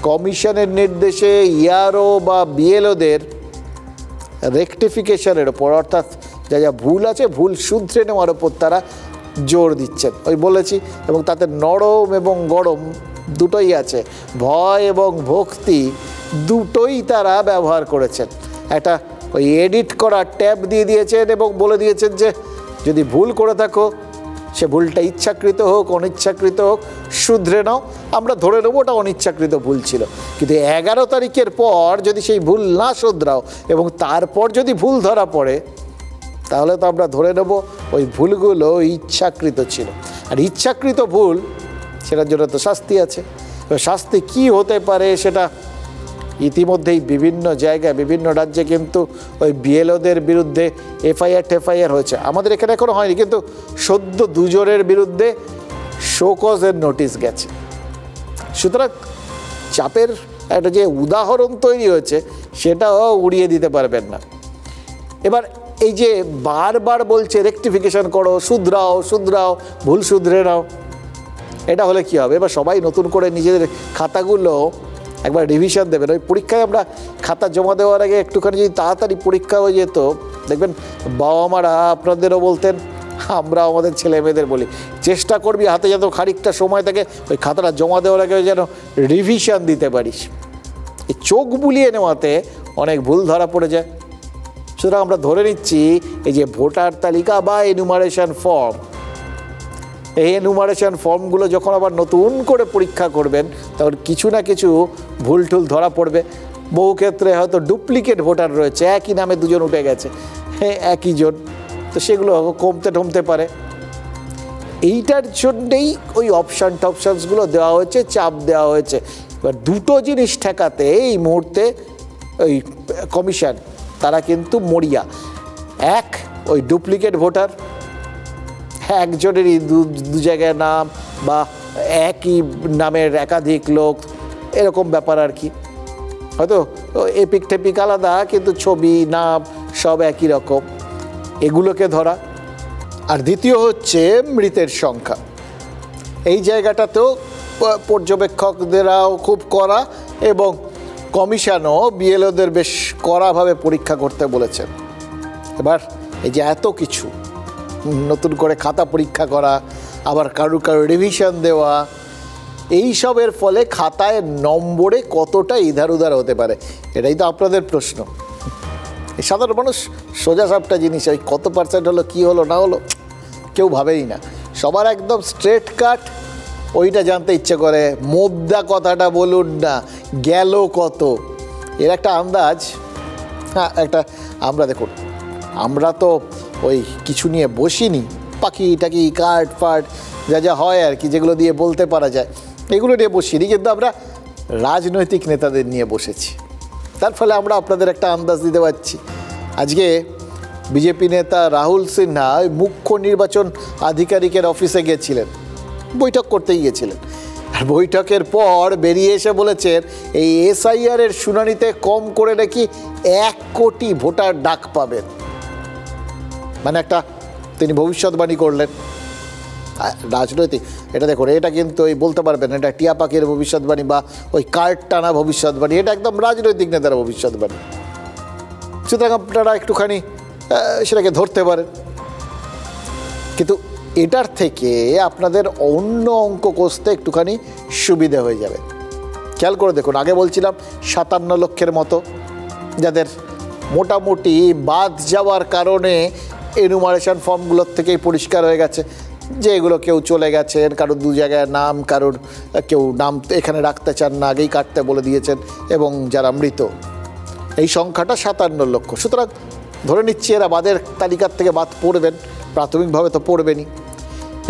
কমিশনের নির্দেশে ইআরও বা বিএলওদের রেকটিফিকেশনের ওপর, অর্থাৎ যা যা ভুল আছে ভুল শুধরে নেওয়ার ওপর তারা জোর দিচ্ছেন। ওই বলেছি, এবং তাতে নরম এবং গরম দুটোই আছে, ভয় এবং ভক্তি দুটোই তারা ব্যবহার করেছেন। একটা ওই এডিট করা ট্যাব দিয়ে দিয়েছেন এবং বলে দিয়েছেন যে যদি ভুল করে থাকো, সে ভুলটা ইচ্ছাকৃত হোক অনিচ্ছাকৃত হোক, শুধরে নাও, আমরা ধরে নেবো ওটা অনিচ্ছাকৃত ভুল ছিল। কিন্তু 11 তারিখের পর যদি সেই ভুল না শুধরাও এবং তারপর যদি ভুল ধরা পড়ে, তাহলে তো আমরা ধরে নেব ওই ভুলগুলো ইচ্ছাকৃত ছিল। আর ইচ্ছাকৃত ভুল, সেটার জন্য তো শাস্তি আছে। শাস্তি কি হতে পারে সেটা ইতিমধ্যেই বিভিন্ন জায়গায় বিভিন্ন রাজ্যে কিন্তু ওই বিএলওদের বিরুদ্ধে এফআইআর হয়েছে। আমাদের এখানে এখনো হয়নি, কিন্তু সদ্য 2 জনের বিরুদ্ধে শোকজের নোটিশ গেছে। সুতরাং চাপের একটা যে উদাহরণ তৈরি হয়েছে সেটাও উড়িয়ে দিতে পারবেন না। এবার এই যে বারবার বলছে রেকটিফিকেশন করো, শুধরাও, ভুল শুধরে নাও, এটা হলে কি হবে? এবার সবাই নতুন করে নিজেদের খাতাগুলো একবার রিভিশন দেবেন। ওই পরীক্ষায় আমরা খাতা জমা দেওয়ার আগে একটুখানি যদি তাড়াতাড়ি পরীক্ষা হয়ে যেত, দেখবেন বাবা মারা আপনাদেরও বলতেন, আমরা আমাদের ছেলে মেয়েদের বলি, চেষ্টা করবি হাতে যত খানিকটা সময় থাকে ওই খাতাটা জমা দেওয়ার আগে যেন রিভিশন দিতে পারিস। এই চোখ বুলিয়ে নেওয়াতে অনেক ভুল ধরা পড়ে যায়। সুতরাং আমরা ধরে নিচ্ছি এই যে ভোটার তালিকা বা এনুমারেশন ফর্ম, এই এনুমারেশন ফর্মগুলো যখন আবার নতুন করে পরীক্ষা করবেন তখন কিছু না কিছু ভুল টুল ধরা পড়বে। বহু ক্ষেত্রে হয়তো ডুপ্লিকেট ভোটার রয়েছে, একই নামে 2 জন উঠে গেছে, একই জন, তো সেগুলো কমতে পারে। এইটার জন্যেই ওই অপশানসগুলো দেওয়া হয়েছে, চাপ দেওয়া হয়েছে। এবার দুটো জিনিস ঠেকাতে এই মুহূর্তে ওই কমিশন তারা কিন্তু মরিয়া। এক, ওই ডুপ্লিকেট ভোটার, একজনেরই 2 জায়গায় নাম বা একই নামের একাধিক লোক, এরকম ব্যাপার আর কি, হয়তো এপিক টেপিক আলাদা কিন্তু ছবি নাম সব একই রকম, এগুলোকে ধরা। আর দ্বিতীয় হচ্ছে মৃতের সংখ্যা। এই জায়গাটাতেও পর্যবেক্ষকদেরাও খুব কড়া এবং কমিশনও বিএলওদের বেশ কড়াভাবে পরীক্ষা করতে বলেছেন। এবার এই যে এত কিছু নতুন করে খাতা পরীক্ষা করা, আবার কারু রিভিশন দেওয়া, এইসবের ফলে খাতায় নম্বরে কতটা ইধার উধার হতে পারে, এটাই তো আপনাদের প্রশ্ন। এই সাধারণ মানুষ সোজা সাপটা জিনিস, ওই কত পার্সেন্ট হলো, কী হলো না হলো কেউ ভাবেই না। সবার একদম স্ট্রেট কাট, ওইটা জানতে ইচ্ছে করে। মোদ্দা কথাটা বলুন না, গেল কত, এর একটা আন্দাজ। হ্যাঁ, একটা আমরা দেখুন, আমরা তো ওই কিছু নিয়ে বসিনি, পাখি টাকি কার্ড ফার্ড যা যা হয় আর কি, যেগুলো দিয়ে বলতে পারা যায় এগুলো নিয়ে বসিনি, কিন্তু আমরা রাজনৈতিক নেতাদের নিয়ে বসেছি। তার ফলে আমরা আপনাদের একটা আন্দাজ দিতে পারছি। আজকে বিজেপি নেতা রাহুল সিনহা মুখ্য নির্বাচন আধিকারিকের অফিসে গিয়েছিলেন, বৈঠক করতেই গিয়েছিলেন। আর বৈঠকের পর বেরিয়ে এসে বলেছেন এই SIR এর শুনানিতে কম করে নাকি 1 কোটি ভোটার ডাক পাবেন। মানে একটা তিনি ভবিষ্যৎবাণী করলেন রাজনৈতিক। এটা দেখুন, এটা কিন্তু ওই বলতে পারবেন এটা টিয়া পাখির ভবিষ্যৎবাণী বা ওই কার্ড টানা ভবিষ্যৎবাণী, এটা একদম রাজনৈতিক নেতার ভবিষ্যৎবাণী। সুতরাং আপনারা একটুখানি সেটাকে ধরতে পারেন, কিন্তু এটার থেকে আপনাদের অন্য অঙ্ক কষতে একটুখানি সুবিধা হয়ে যাবে। খেয়াল করে দেখুন, আগে বলছিলাম 57 লক্ষের মতো যাদের মোটামুটি বাদ যাওয়ার কারণে এনুমারেশন ফর্মগুলোর থেকেই পরিষ্কার হয়ে গেছে যে এগুলো কেউ চলে গেছেন, কারোর 2 জায়গায় নাম, কারোর কেউ নাম এখানে রাখতে চান না, আগেই কাটতে বলে দিয়েছেন, এবং যারা মৃত, এই সংখ্যাটা 57 লক্ষ। সুতরাং ধরে নিচ্ছি এরা বাদের তালিকার থেকে বাদ পড়বেন, প্রাথমিকভাবে তো পড়বেনই।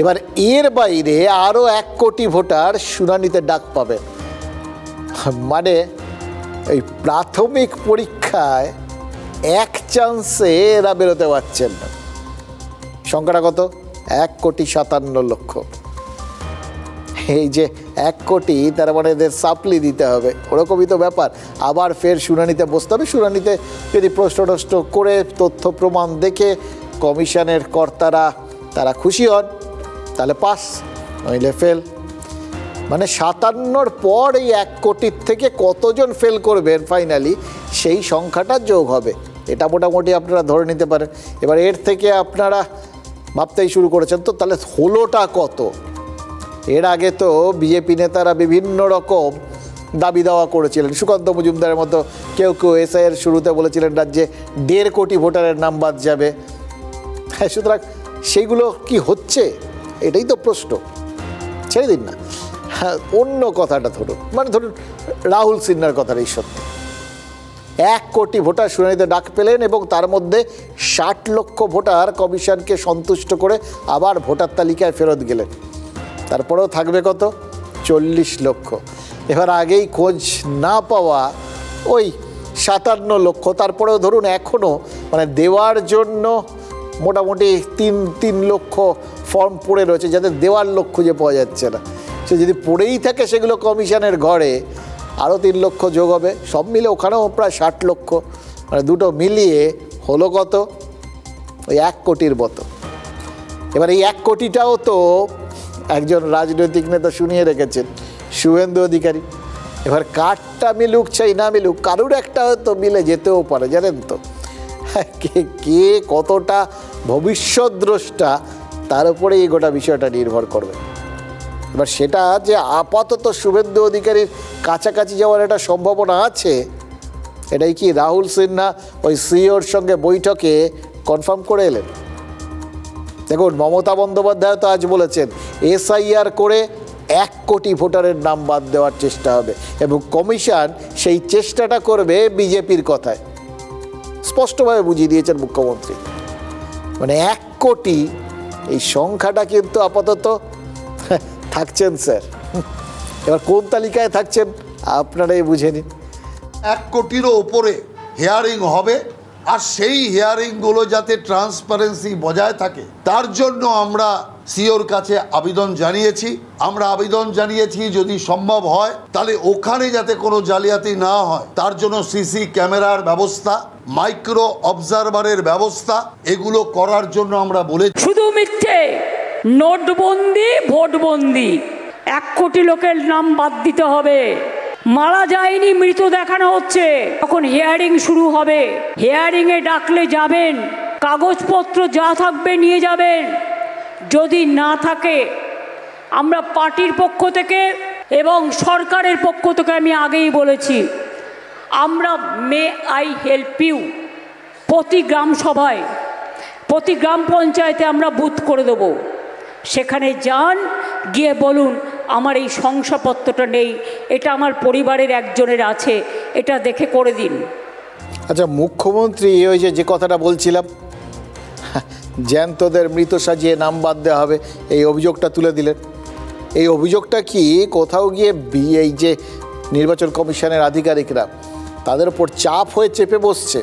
এবার এর বাইরে আরও 1 কোটি ভোটার শুনানিতে ডাক পাবেন। মানে এই প্রাথমিক পরীক্ষায় 1 চান্সে এরা বেরোতে পারছেন না। সংখ্যাটা কত? 1,57,00,000। এই যে 1 কোটি, তার মানে এদের সাপ্লি দিতে হবে, ওরকমই তো ব্যাপার। আবার ফের শুনানিতে বসতে হবে। শুনানিতে যদি প্রশ্ন করে তথ্য প্রমাণ দেখে কমিশনের কর্তারা তারা খুশি হন তাহলে পাস, নইলে ফেল। মানে 57-র পর এই 1 কোটির থেকে কতজন ফেল করবেন ফাইনালি, সেই সংখ্যাটা যোগ হবে। এটা মোটামুটি আপনারা ধরে নিতে পারেন। এবার এর থেকে আপনারা ভাবতেই শুরু করেছেন, তো তাহলে হলোটা কত? এর আগে তো বিজেপি নেতারা বিভিন্ন রকম দাবি দাওয়া করেছিলেন। সুকান্ত মজুমদারের মতো কেউ SIR শুরুতে বলেছিলেন রাজ্যে 1.5 কোটি ভোটারের নাম বাদ যাবে। হ্যাঁ, সুতরাং সেইগুলো কি হচ্ছে, এটাই তো প্রশ্ন। ছেড়ে দিন না। হ্যাঁ, অন্য কথাটা ধরুন, মানে ধরুন রাহুল সিনহার কথাটাই সত্যি। 1 কোটি ভোটার শুনানিতে ডাক পেলেন এবং তার মধ্যে 60 লক্ষ ভোটার কমিশনকে সন্তুষ্ট করে আবার ভোটার তালিকায় ফেরত গেলেন। তারপরেও থাকবে কত? 40 লক্ষ। এবার আগেই খোঁজ না পাওয়া ওই 57 লক্ষ। তারপরেও ধরুন এখনও মানে দেওয়ার জন্য মোটামুটি 3 লক্ষ ফর্ম পড়ে রয়েছে, যাদের দেওয়ার লোক খুঁজে পাওয়া যাচ্ছে না। সে যদি পড়েই থাকে সেগুলো কমিশনের ঘরে, আরও 3 লক্ষ যোগ হবে, সব মিলে ওখানেও প্রায় 60 লক্ষ। মানে দুটো মিলিয়ে হলো কত? ওই 1 কোটির মতো। এবার এই 1 কোটিটাও তো একজন রাজনৈতিক নেতা শুনিয়ে রেখেছেন, শুভেন্দু অধিকারী। এবার কার্ডটা মিলুক চাই না মিলুক, কারুর একটা হয়তো মিলে যেতেও পারে, জানেন তো। কে কতটা ভবিষ্যৎদ্রষ্টা তার উপরে এই গোটা বিষয়টা নির্ভর করবে। এবার সেটা যে আপাতত শুভেন্দু অধিকারীর কাছাকাছি যাওয়ার একটা সম্ভাবনা আছে, এটাই কি রাহুল সিনহা ওই সিওর সঙ্গে বৈঠকে কনফার্ম করে এলেন। দেখুন, মমতা বন্দ্যোপাধ্যায় তো আজ বলেছেন SIR করে 1 কোটি ভোটারের নাম বাদ দেওয়ার চেষ্টা হবে, এবং কমিশন সেই চেষ্টাটা করবে বিজেপির কথায়। স্পষ্টভাবে বুঝিয়ে দিয়েছেন মুখ্যমন্ত্রী। মানে 1 কোটি এই সংখ্যাটা কিন্তু আপাতত থাকছেন স্যার। এবার কোন তালিকায় থাকছেন আপনারাই বুঝে নিন। 1 কোটিরও ওপরে হিয়ারিং হবে, আর সেই হিয়ারিংগুলো যাতে ট্রান্সপারেন্সি বজায় থাকে তার জন্য আমরা সিওর কাছে আবেদন জানিয়েছি। যদি সম্ভব হয় তাহলে ওখানে যাতে কোনো জালিয়াতি না হয় তার জন্য CC ক্যামেরার ব্যবস্থা, মাইক্রো অবজারভারের ব্যবস্থা, এগুলো করার জন্য আমরা বলেছি। শুধু মিথ্যে নোটবন্দি ভোটবন্দি 1 কোটি লোকের নাম বাদ দিতে হবে। মারা যায়নি, মৃত দেখানো হচ্ছে। তখন হিয়ারিং শুরু হবে, হিয়ারিংয়ে ডাকলে যাবেন, কাগজপত্র যা থাকবে নিয়ে যাবেন। যদি না থাকে আমরা পার্টির পক্ষ থেকে এবং সরকারের পক্ষ থেকে, আমি আগেই বলেছি, আমরা মে আই হেল্প ইউ প্রতি গ্রাম সভায়, প্রতি গ্রাম পঞ্চায়েতে আমরা বুথ করে দেবো। সেখানে যান, গিয়ে বলুন আমার এই শংসাপত্রটা নেই, এটা আমার পরিবারের একজনের আছে, এটা দেখে করে দিন। আচ্ছা, মুখ্যমন্ত্রী ওই যে কথাটা বলছিলাম, জ্যান্তদের মৃত সাজিয়ে নাম বাদ দেওয়া হবে, এই অভিযোগটা তুলে দিলেন। এই অভিযোগটা কি কোথাও গিয়ে এই যে নির্বাচন কমিশনের আধিকারিকরা তাদের উপর চাপ হয়ে চেপে বসছে,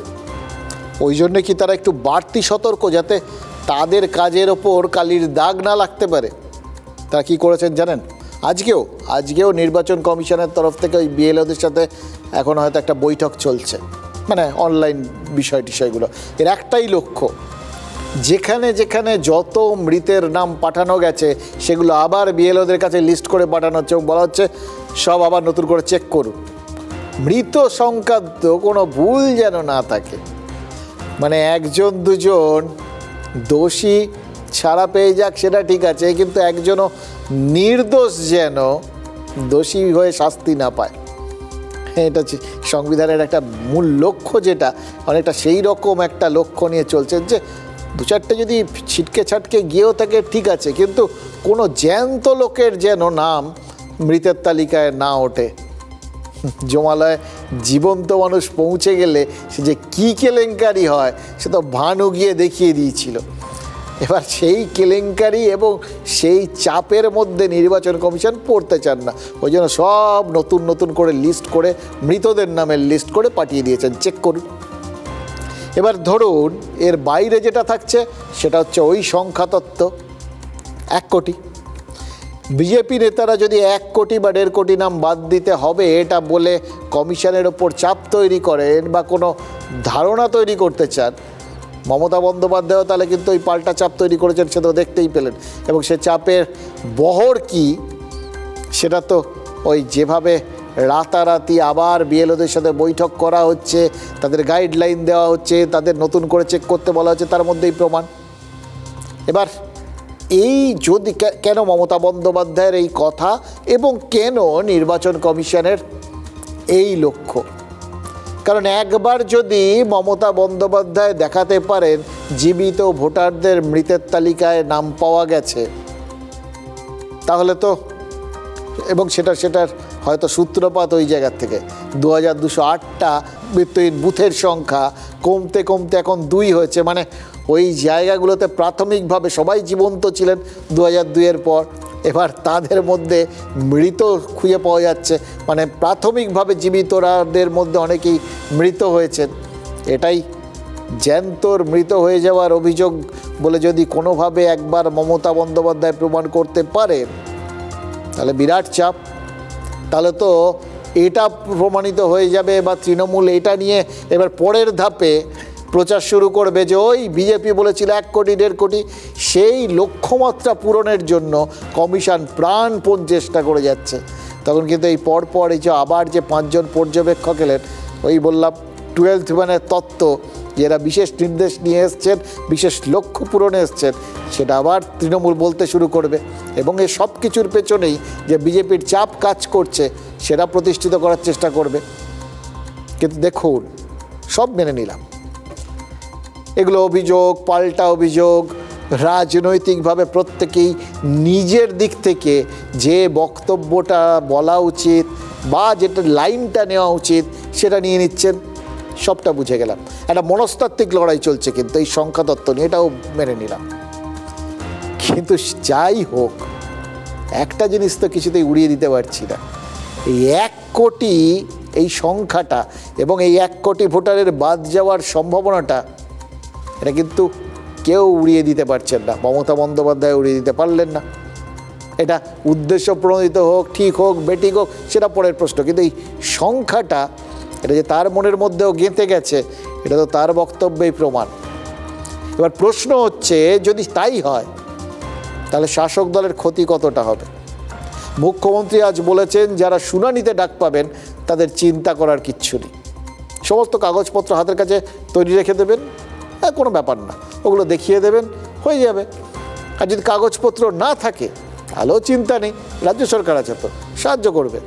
ওই জন্যে কি তারা একটু বাড়তি সতর্ক, যাতে তাদের কাজের ওপর কালির দাগ না লাগতে পারে? তারা কী করেছেন জানেন? আজকেও নির্বাচন কমিশনের তরফ থেকে ওই বিএলওদের সাথে এখন হয়তো একটা বৈঠক চলছে, মানে অনলাইন বিষয়গুলো। এর একটাই লক্ষ্য, যেখানে যেখানে যত মৃতের নাম পাঠানো গেছে সেগুলো আবার বিএলওদের কাছে লিস্ট করে পাঠানো হচ্ছে এবং বলা হচ্ছে সব আবার নতুন করে চেক করুন, মৃত সংক্রান্ত কোনো ভুল যেন না থাকে। মানে 1-2 দোষী ছাড়া পেয়ে যাক সেটা ঠিক আছে, কিন্তু একজনও নির্দোষ যেন দোষী হয়ে শাস্তি না পায়। এটা হচ্ছে সংবিধানের একটা মূল লক্ষ্য, যেটা অনেকটা সেই রকম একটা লক্ষ্য নিয়ে চলছে, যে 2-4টে যদি ছিটকে ছাটকে গিয়েও থাকে ঠিক আছে, কিন্তু কোনো জ্যান্ত লোকের যেন নাম মৃতের তালিকায় না ওঠে। জমালয়ে জীবন্ত মানুষ পৌঁছে গেলে সে যে কী কেলেঙ্কারি হয় সে তো ভানু গিয়ে দেখিয়ে দিয়েছিল। এবার সেই কেলেঙ্কারি এবং সেই চাপের মধ্যে নির্বাচন কমিশন পড়তে চান না, ওই জন্য সব নতুন করে লিস্ট করে মৃতদের নামের লিস্ট করে পাঠিয়ে দিয়েছেন, চেক করুন। এবার ধরুন এর বাইরে যেটা থাকছে সেটা হচ্ছে ওই সংখ্যাতত্ত্ব 1 কোটি। বিজেপি নেতারা যদি 1 কোটি বা 1.5 কোটি নাম বাদ দিতে হবে এটা বলে কমিশনের ওপর চাপ তৈরি করেন বা কোনো ধারণা তৈরি করতে চান, মমতা বন্দ্যোপাধ্যায়ও তাহলে কিন্তু ওই পাল্টা চাপ তৈরি করেছেন, সে তো দেখতেই পেলেন। এবং সে চাপের বহর কি সেটা তো ওই যেভাবে রাতারাতি আবার বিএলওদের সাথে বৈঠক করা হচ্ছে, তাদের গাইডলাইন দেওয়া হচ্ছে, তাদের নতুন করে চেক করতে বলা হচ্ছে, তার মধ্যেই প্রমাণ। এবার এই যদি কেন মমতা বন্দ্যোপাধ্যায়ের এই কথা এবং কেন নির্বাচন কমিশনের এই লক্ষ্য? কারণ একবার যদি মমতা বন্দ্যোপাধ্যায় দেখাতে পারেন জীবিত ভোটারদের মৃতের তালিকায় নাম পাওয়া গেছে, তাহলে তো, এবং সেটার হয়তো সূত্রপাত ওই জায়গার থেকে 2208টা মৃত্যুহীন বুথের সংখ্যা কমতে এখন 2 হয়েছে, মানে ওই জায়গাগুলোতে প্রাথমিকভাবে সবাই জীবন্ত ছিলেন 2002-এর পর, এবার তাদের মধ্যে মৃত খুঁজে পাওয়া যাচ্ছে, মানে প্রাথমিকভাবে জীবিতরাদের মধ্যে অনেকেই মৃত হয়েছেন। এটাই জ্যান্তর মৃত হয়ে যাওয়ার অভিযোগ বলে যদি কোনোভাবে একবার মমতা বন্দ্যোপাধ্যায় প্রমাণ করতে পারেন তাহলে বিরাট চাপ। তাহলে তো এটা প্রমাণিত হয়ে যাবে বা তৃণমূল এটা নিয়ে এবার পরের ধাপে প্রচার শুরু করবে যে ওই বিজেপি বলেছিল 1 কোটি 1.5 কোটি, সেই লক্ষ্যমাত্রা পূরণের জন্য কমিশন প্রাণপণ চেষ্টা করে যাচ্ছে। তখন কিন্তু এই পরপর এই যে আবার যে 5 জন পর্যবেক্ষক এলেন, ওই বললাম 12th ম্যানের তত্ত্ব, যারা বিশেষ নির্দেশ নিয়ে এসছেন, বিশেষ লক্ষ্য পূরণে এসছেন, সেটা আবার তৃণমূল বলতে শুরু করবে এবং এই সব কিছুর পেছনেই যে বিজেপির চাপ কাজ করছে সেটা প্রতিষ্ঠিত করার চেষ্টা করবে। কিন্তু দেখুন, সব মেনে নিলাম, এগুলো অভিযোগ, পাল্টা অভিযোগ, রাজনৈতিকভাবে প্রত্যেকেই নিজের দিক থেকে যে বক্তব্যটা বলা উচিত বা যেটা লাইনটা নেওয়া উচিত সেটা নিয়ে নিচ্ছেন, সবটা বুঝে গেলাম। একটা মনস্তাত্ত্বিক লড়াই চলছে কিন্তু এই সংখ্যাতত্ত্ব নিয়ে, এটাও মেনে নিলাম। কিন্তু যাই হোক, একটা জিনিস তো কিছুতেই উড়িয়ে দিতে পারছি না, এই 1 কোটি এই সংখ্যাটা এবং এই 1 কোটি ভোটারের বাদ যাওয়ার সম্ভাবনাটা, এটা কিন্তু কেউ উড়িয়ে দিতে পারছেন না, মমতা বন্দ্যোপাধ্যায় উড়িয়ে দিতে পারলেন না। এটা উদ্দেশ্য প্রণোদিত হোক, ঠিক হোক, বেঠিক হোক, সেটা পরের প্রশ্ন, কিন্তু এই সংখ্যাটা এটা যে তার মনের মধ্যেও গেঁথে গেছে এটা তো তার বক্তব্যেই প্রমাণ। এবার প্রশ্ন হচ্ছে যদি তাই হয় তাহলে শাসক দলের ক্ষতি কতটা হবে? মুখ্যমন্ত্রী আজ বলেছেন যারা শুনানিতে ডাক পাবেন তাদের চিন্তা করার কিচ্ছু নেই, সমস্ত কাগজপত্র হাতের কাছে তৈরি রেখে দেবেন, কোনো ব্যাপার না, ওগুলো দেখিয়ে দেবেন, হয়ে যাবে। আর যদি কাগজপত্র না থাকে তাহলেও চিন্তা নেই, রাজ্য সরকার আছে তো, সাহায্য করবে।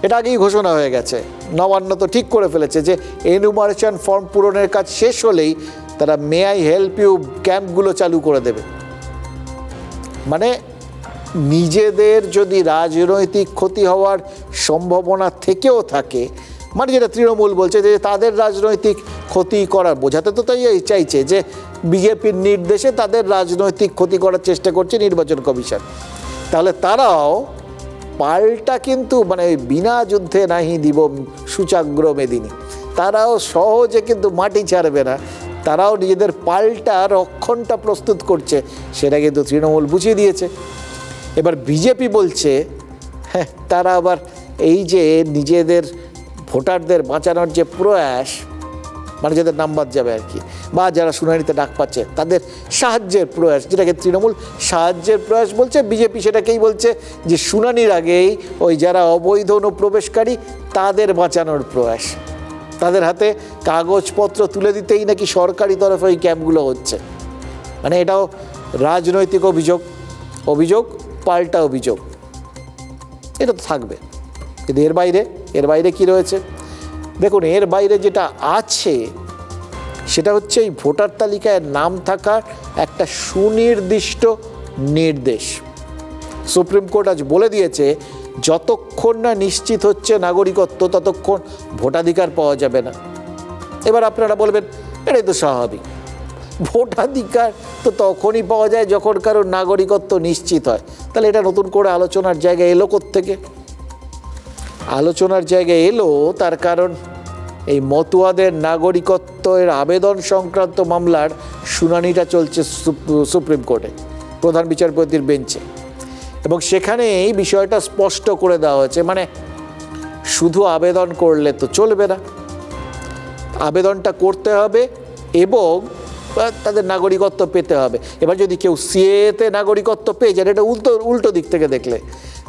এটা আগেই ঘোষণা হয়ে গেছে, নবান্ন তো ঠিক করে ফেলেছে যে এনুমারেশন ফর্ম পূরণের কাজ শেষ হলেই তারা মে আই হেল্প ইউ ক্যাম্পগুলো চালু করে দেবে। মানে নিজেদের যদি রাজনৈতিক ক্ষতি হওয়ার সম্ভাবনা থেকেও থাকে, মানে যেটা তৃণমূল বলছে যে তাদের রাজনৈতিক ক্ষতি করার, বোঝাতে তো তাই চাইছে যে বিজেপির নির্দেশে তাদের রাজনৈতিক ক্ষতি করার চেষ্টা করছে নির্বাচন কমিশন, তাহলে তারাও পাল্টা কিন্তু মানে বিনা যুদ্ধে নাহি দিব সুচাগ্র মেদিনী, তারাও সহজে কিন্তু মাটি ছাড়বে না, তারাও নিজেদের পাল্টা রক্ষণটা প্রস্তুত করছে, সেটা কিন্তু তৃণমূল বুঝিয়ে দিয়েছে। এবার বিজেপি বলছে হ্যাঁ তারা আবার এই যে নিজেদের ভোটারদের বাঁচানোর যে প্রয়াস, মানে যাদের নাম বাদ যাবে আর কি, বা যারা শুনানিতে ডাক পাচ্ছে তাদের সাহায্যের প্রয়াস, যেটাকে তৃণমূল সাহায্যের প্রয়াস বলছে, বিজেপি সেটাকেই বলছে যে শুনানির আগেই ওই যারা অবৈধ অনুপ্রবেশকারী তাদের বাঁচানোর প্রয়াস, তাদের হাতে কাগজপত্র তুলে দিতেই নাকি সরকারি তরফে ওই ক্যাম্পগুলো হচ্ছে। মানে এটাও রাজনৈতিক অভিযোগ, অভিযোগ পাল্টা অভিযোগ, এটা তো থাকবে। কিন্তু এর বাইরে কি রয়েছে দেখুন, এর বাইরে যেটা আছে সেটা হচ্ছে এই ভোটার তালিকায় নাম থাকার একটা সুনির্দিষ্ট নির্দেশ। সুপ্রিম কোর্ট আজ বলে দিয়েছে যতক্ষণ না নিশ্চিত হচ্ছে নাগরিকত্ব ততক্ষণ ভোটাধিকার পাওয়া যাবে না। এবার আপনারা বলবেন এটাই তো স্বাভাবিক, ভোটাধিকার তো তখনই পাওয়া যায় যখন কারোর নাগরিকত্ব নিশ্চিত হয়, তাহলে এটা নতুন করে আলোচনার জায়গায় এলো কোত্থেকে? আলোচনার জায়গায় এলো তার কারণ এই মতুয়াদের নাগরিকত্বের আবেদন সংক্রান্ত মামলার শুনানিটা চলছে সুপ্রিম কোর্টে প্রধান বিচারপতির বেঞ্চে, এবং সেখানে এই বিষয়টা স্পষ্ট করে দেওয়া হয়েছে, মানে শুধু আবেদন করলে তো চলবে না, আবেদনটা করতে হবে এবং তাদের নাগরিকত্ব পেতে হবে। এবার যদি কেউ সিএতে নাগরিকত্ব পেয়ে যায়, এটা উল্টো দিক থেকে দেখলে,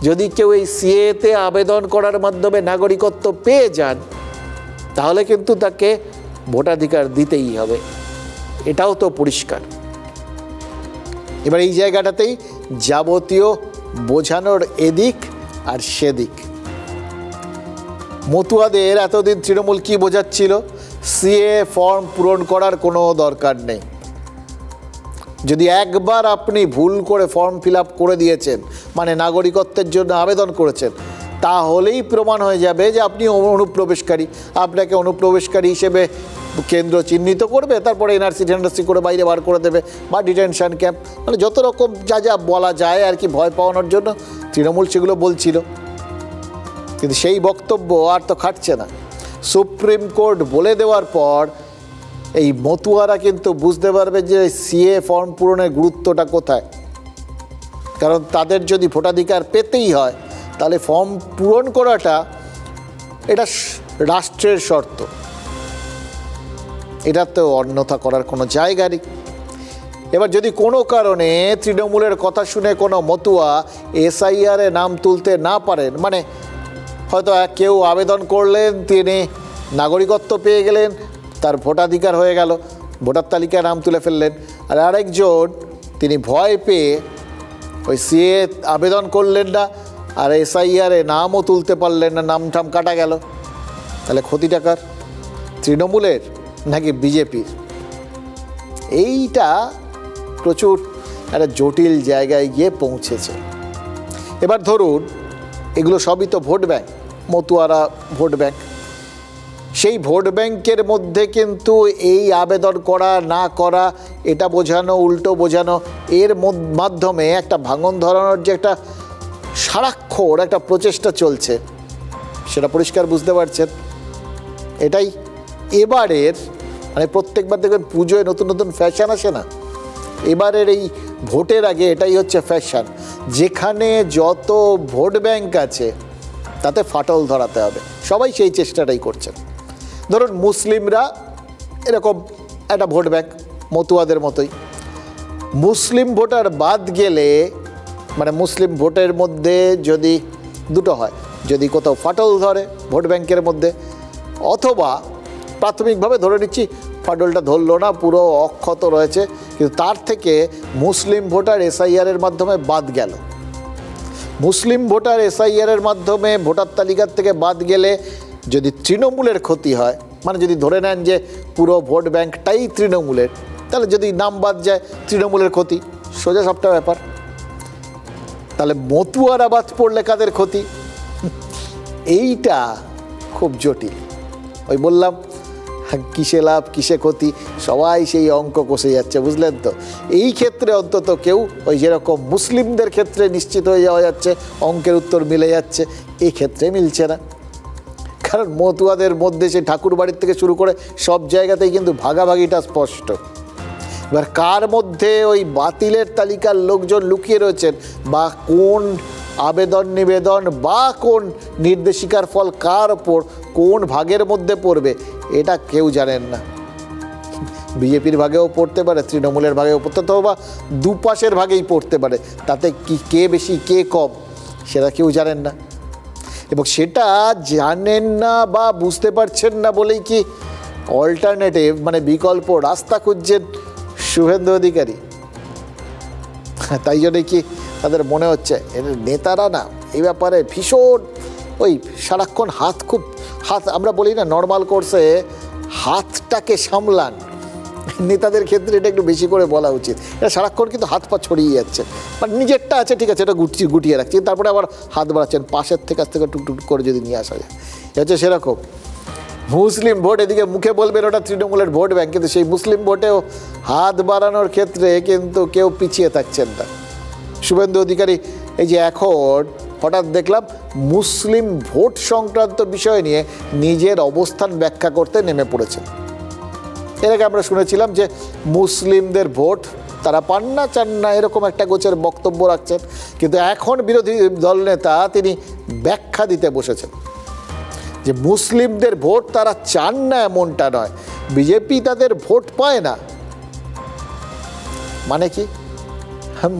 যদি কেউ এই সিএতে আবেদন করার মাধ্যমে নাগরিকত্ব পেয়ে যান তাহলে কিন্তু তাকে ভোটাধিকার দিতেই হবে, এটাও তো পরিষ্কার। এবার এই জায়গাটাতেই যাবতীয় বোঝানোর এদিক আর সেদিক। মতুয়াদের এতদিন তৃণমূল কি বোঝাচ্ছিল? সিএ ফর্ম পূরণ করার কোনো দরকার নেই, যদি একবার আপনি ভুল করে ফর্ম ফিল আপ করে দিয়েছেন, মানে নাগরিকত্বের জন্য আবেদন করেছেন, তাহলেই প্রমাণ হয়ে যাবে যে আপনি অনুপ্রবেশকারী, আপনাকে অনুপ্রবেশকারী হিসেবে কেন্দ্র চিহ্নিত করবে, তারপরে এনআরসি টেনআরসি করে বাইরে বার করে দেবে বা ডিটেনশন ক্যাম্প, মানে যত রকম যা বলা যায় আর কি ভয় পাওয়ানোর জন্য তৃণমূল সেগুলো বলছিল। কিন্তু সেই বক্তব্য আর তো খাটছে না। সুপ্রিম কোর্ট বলে দেওয়ার পর এই মতুয়ারা কিন্তু বুঝতে পারবে যে সিএ ফর্ম পূরণের গুরুত্বটা কোথায়, কারণ তাদের যদি ভোটাধিকার পেতেই হয় তাহলে ফর্ম পূরণ করাটা এটা রাষ্ট্রের শর্ত, এটা তো অন্যথা করার কোনো জায়গা নেই। এবার যদি কোনো কারণে তৃণমূলের কথা শুনে কোনো মতুয়া এসআইআরে নাম তুলতে না পারেন, মানে হয়তো কেউ আবেদন করলেন, তিনি নাগরিকত্ব পেয়ে গেলেন, তার ভোটাধিকার হয়ে গেল, ভোটার তালিকায় নাম তুলে ফেললেন, আর আরেকজন তিনি ভয় পেয়ে ওই সিএ আবেদন করলেন না আর এসআইআরে নামও তুলতে পারলেন না, নাম টাম কাটা গেল, তাহলে ক্ষতিটা কার? তৃণমূলের নাকি বিজেপির? এইটা প্রচুর একটা জটিল জায়গায় গিয়ে পৌঁছেছে। এবার ধরুন এগুলো সবই তো ভোট ব্যাংক, মতুয়ারা ভোট ব্যাংক, সেই ভোট ব্যাংকের মধ্যে কিন্তু এই আবেদন করা না করা, এটা বোঝানো উল্টো বোঝানো, এর মাধ্যমে একটা ভাঙন ধরানোর যে একটা সারাক্ষর একটা প্রচেষ্টা চলছে, সেটা পরিষ্কার বুঝতে পারছেন। এটাই এবারের, মানে প্রত্যেকবার দেখবেন পুজোয় নতুন নতুন ফ্যাশন আসে না, এবারের এই ভোটের আগে এটাই হচ্ছে ফ্যাশন, যেখানে যত ভোট ব্যাংক আছে তাতে ফাটল ধরাতে হবে, সবাই সেই চেষ্টাটাই করছেন। ধরুন মুসলিমরা এরকম একটা ভোট ব্যাংক, মতুয়াদের মতোই, মুসলিম ভোটার বাদ গেলে মানে মুসলিম ভোটের মধ্যে যদি দুটো হয়, যদি কোথাও ফাটল ধরে ভোট ব্যাংকের মধ্যে, অথবা প্রাথমিকভাবে ধরে নিচ্ছি ফাটলটা ধরলো না, পুরো অক্ষত রয়েছে, কিন্তু তার থেকে মুসলিম ভোটার এসআইআরের মাধ্যমে বাদ গেল। মুসলিম ভোটার এসআইআরের মাধ্যমে ভোটার তালিকার থেকে বাদ গেলে যদি তৃণমূলের ক্ষতি হয়, মানে যদি ধরে নেন যে পুরো ভোট ব্যাংকটাই তৃণমূলের, তাহলে যদি নাম বাদ যায় তৃণমূলের ক্ষতি, সোজা সবটা ব্যাপার। তাহলে মতুয়ারা বাদ পড়লে কাদের ক্ষতি? এইটা খুব জটিল। ওই বললাম কিসে লাভ কিসে ক্ষতি, সবাই সেই অঙ্ক কষে যাচ্ছে, বুঝলেন তো। এই ক্ষেত্রে অন্তত কেউ ওই যেরকম মুসলিমদের ক্ষেত্রে নিশ্চিত হয়ে যাওয়া যাচ্ছে অঙ্কের উত্তর মিলে যাচ্ছে, এই ক্ষেত্রে মিলছে না। কারণ মতুয়াদের মধ্যে সে ঠাকুর বাড়ির থেকে শুরু করে সব জায়গাতেই কিন্তু ভাগাভাগিটা স্পষ্ট। এবার কার মধ্যে ওই বাতিলের তালিকার লোকজন লুকিয়ে রয়েছেন, বা কোন আবেদন নিবেদন বা কোন নির্দেশিকার ফল কার ওপর কোন ভাগের মধ্যে পড়বে, এটা কেউ জানেন না। বিজেপির ভাগেও পড়তে পারে, তৃণমূলের ভাগেও পড়তে, অথবা দুপাশের ভাগেই পড়তে পারে, তাতে কি কে বেশি কে কম সেটা কেউ জানেন না। এবং সেটা জানেন না বা বুঝতে পারছেন না বলেই কি অল্টারনেটিভ মানে বিকল্প রাস্তা খুঁজছেন শুভেন্দু অধিকারী। তাই জন্যই কি তাদের মনে হচ্ছে নেতারা না এই ব্যাপারে ভীষণ ওই সারাক্ষণ হাত আমরা বলি না নর্মাল কোর্সে হাতটাকে সামলান, নেতাদের ক্ষেত্রে এটা একটু বেশি করে বলা উচিত। এটা সারাক্ষণ কিন্তু হাত পা ছড়িয়ে যাচ্ছে, মানে নিজেরটা আছে ঠিক আছে, এটা গুটিয়ে রাখছেন, তারপরে আবার হাত বাড়াচ্ছেন পাশের থেকে টুকটুক করে যদি নিয়ে আসা যায়। এটা হচ্ছে সেরকম মুসলিম ভোট, এদিকে মুখে বলবেন ওটা তৃণমূলের ভোট ব্যাংক, কিন্তু সেই মুসলিম ভোটেও হাত বাড়ানোর ক্ষেত্রে কিন্তু কেউ পিছিয়ে থাকছেন না। শুভেন্দু অধিকারী এই যে এখন হঠাৎ দেখলাম মুসলিম ভোট সংক্রান্ত বিষয় নিয়ে নিজের অবস্থান ব্যাখ্যা করতে নেমে পড়েছেন। এর আগে আমরা শুনেছিলাম যে মুসলিমদের ভোট তারা পান না চান না এরকম একটা গোছের বক্তব্য রাখছেন, কিন্তু এখন বিরোধী দলনেতা তিনি ব্যাখ্যা দিতে বসেছেন যে মুসলিমদের ভোট তারা চান না এমনটা নয়, বিজেপি তাদের ভোট পায় না। মানে কি?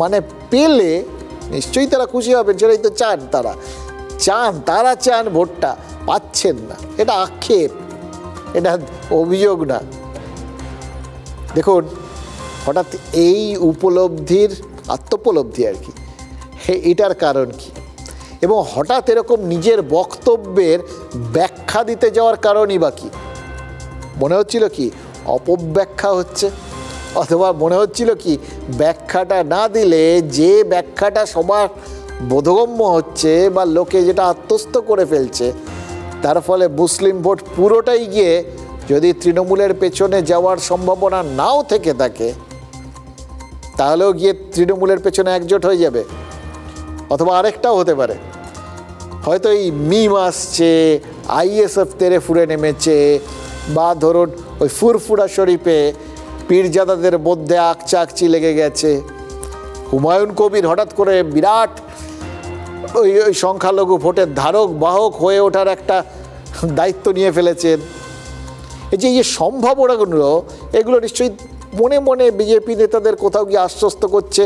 মানে পেলে নিশ্চয়ই তারা খুশি হবেন, সেটাই তো চান, তারা চান ভোটটা, পাচ্ছেন না। এটা আক্ষেপ, এটা অভিযোগ না। দেখুন হঠাৎ এই আত্মোপলব্ধি আর কি, এটার কারণ কি, এবং হঠাৎ এরকম নিজের বক্তব্যের ব্যাখ্যা দিতে যাওয়ার কারণই বা কি? মনে হচ্ছিল কি অপব্যাখ্যা হচ্ছে, অথবা মনে হচ্ছিল কি ব্যাখ্যাটা না দিলে যে ব্যাখ্যাটা সবার বোধগম্য হচ্ছে বা লোকে যেটা আত্মস্থ করে ফেলছে, তার ফলে মুসলিম ভোট পুরোটাই গিয়ে যদি তৃণমূলের পেছনে যাওয়ার সম্ভাবনা নাও থেকে থাকে, তাহলেও গিয়ে তৃণমূলের পেছনে একজোট হয়ে যাবে। অথবা আরেকটাও হতে পারে, হয়তো এই মিম আসছে, আইএসএফ তেরে ফুরে নেমেছে, বা ধরুন ওই ফুরফুরা শরীফে পীরজাদাদের মধ্যে আকচাকচি লেগে গেছে, হুমায়ুন কবির হঠাৎ করে বিরাট ওই সংখ্যালঘু ভোটের ধারক বাহক হয়ে ওঠার একটা দায়িত্ব নিয়ে ফেলেছেন। এই যে সম্ভাবনাগুলো, এগুলো নিশ্চয়ই মনে মনে বিজেপি নেতাদের কোথাও গিয়ে আশ্বস্ত করছে,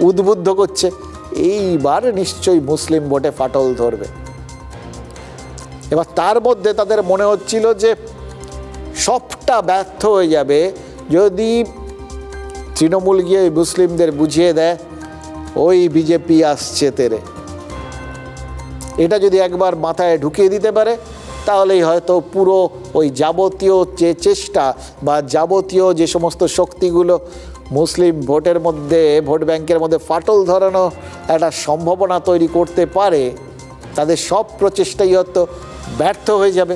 উদ্বুদ্ধ করছে, এইবার নিশ্চয়ই মুসলিম ভোটে ফাটল ধরবে। এবার তার মধ্যে তাদের মনে হচ্ছিল যে সবটা ব্যর্থ হয়ে যাবে যদি তৃণমূল গিয়ে মুসলিমদের বুঝিয়ে দেয় ওই বিজেপি আসছে তেরে। এটা যদি একবার মাথায় ঢুকিয়ে দিতে পারে, তাহলেই হয়তো পুরো ওই যাবতীয় যে চেষ্টা বা যাবতীয় যে সমস্ত শক্তিগুলো মুসলিম ভোটের মধ্যে, ভোট ব্যাংকের মধ্যে ফাটল ধরানো একটা সম্ভাবনা তৈরি করতে পারে, তাদের সব প্রচেষ্টাই হয়তো ব্যর্থ হয়ে যাবে।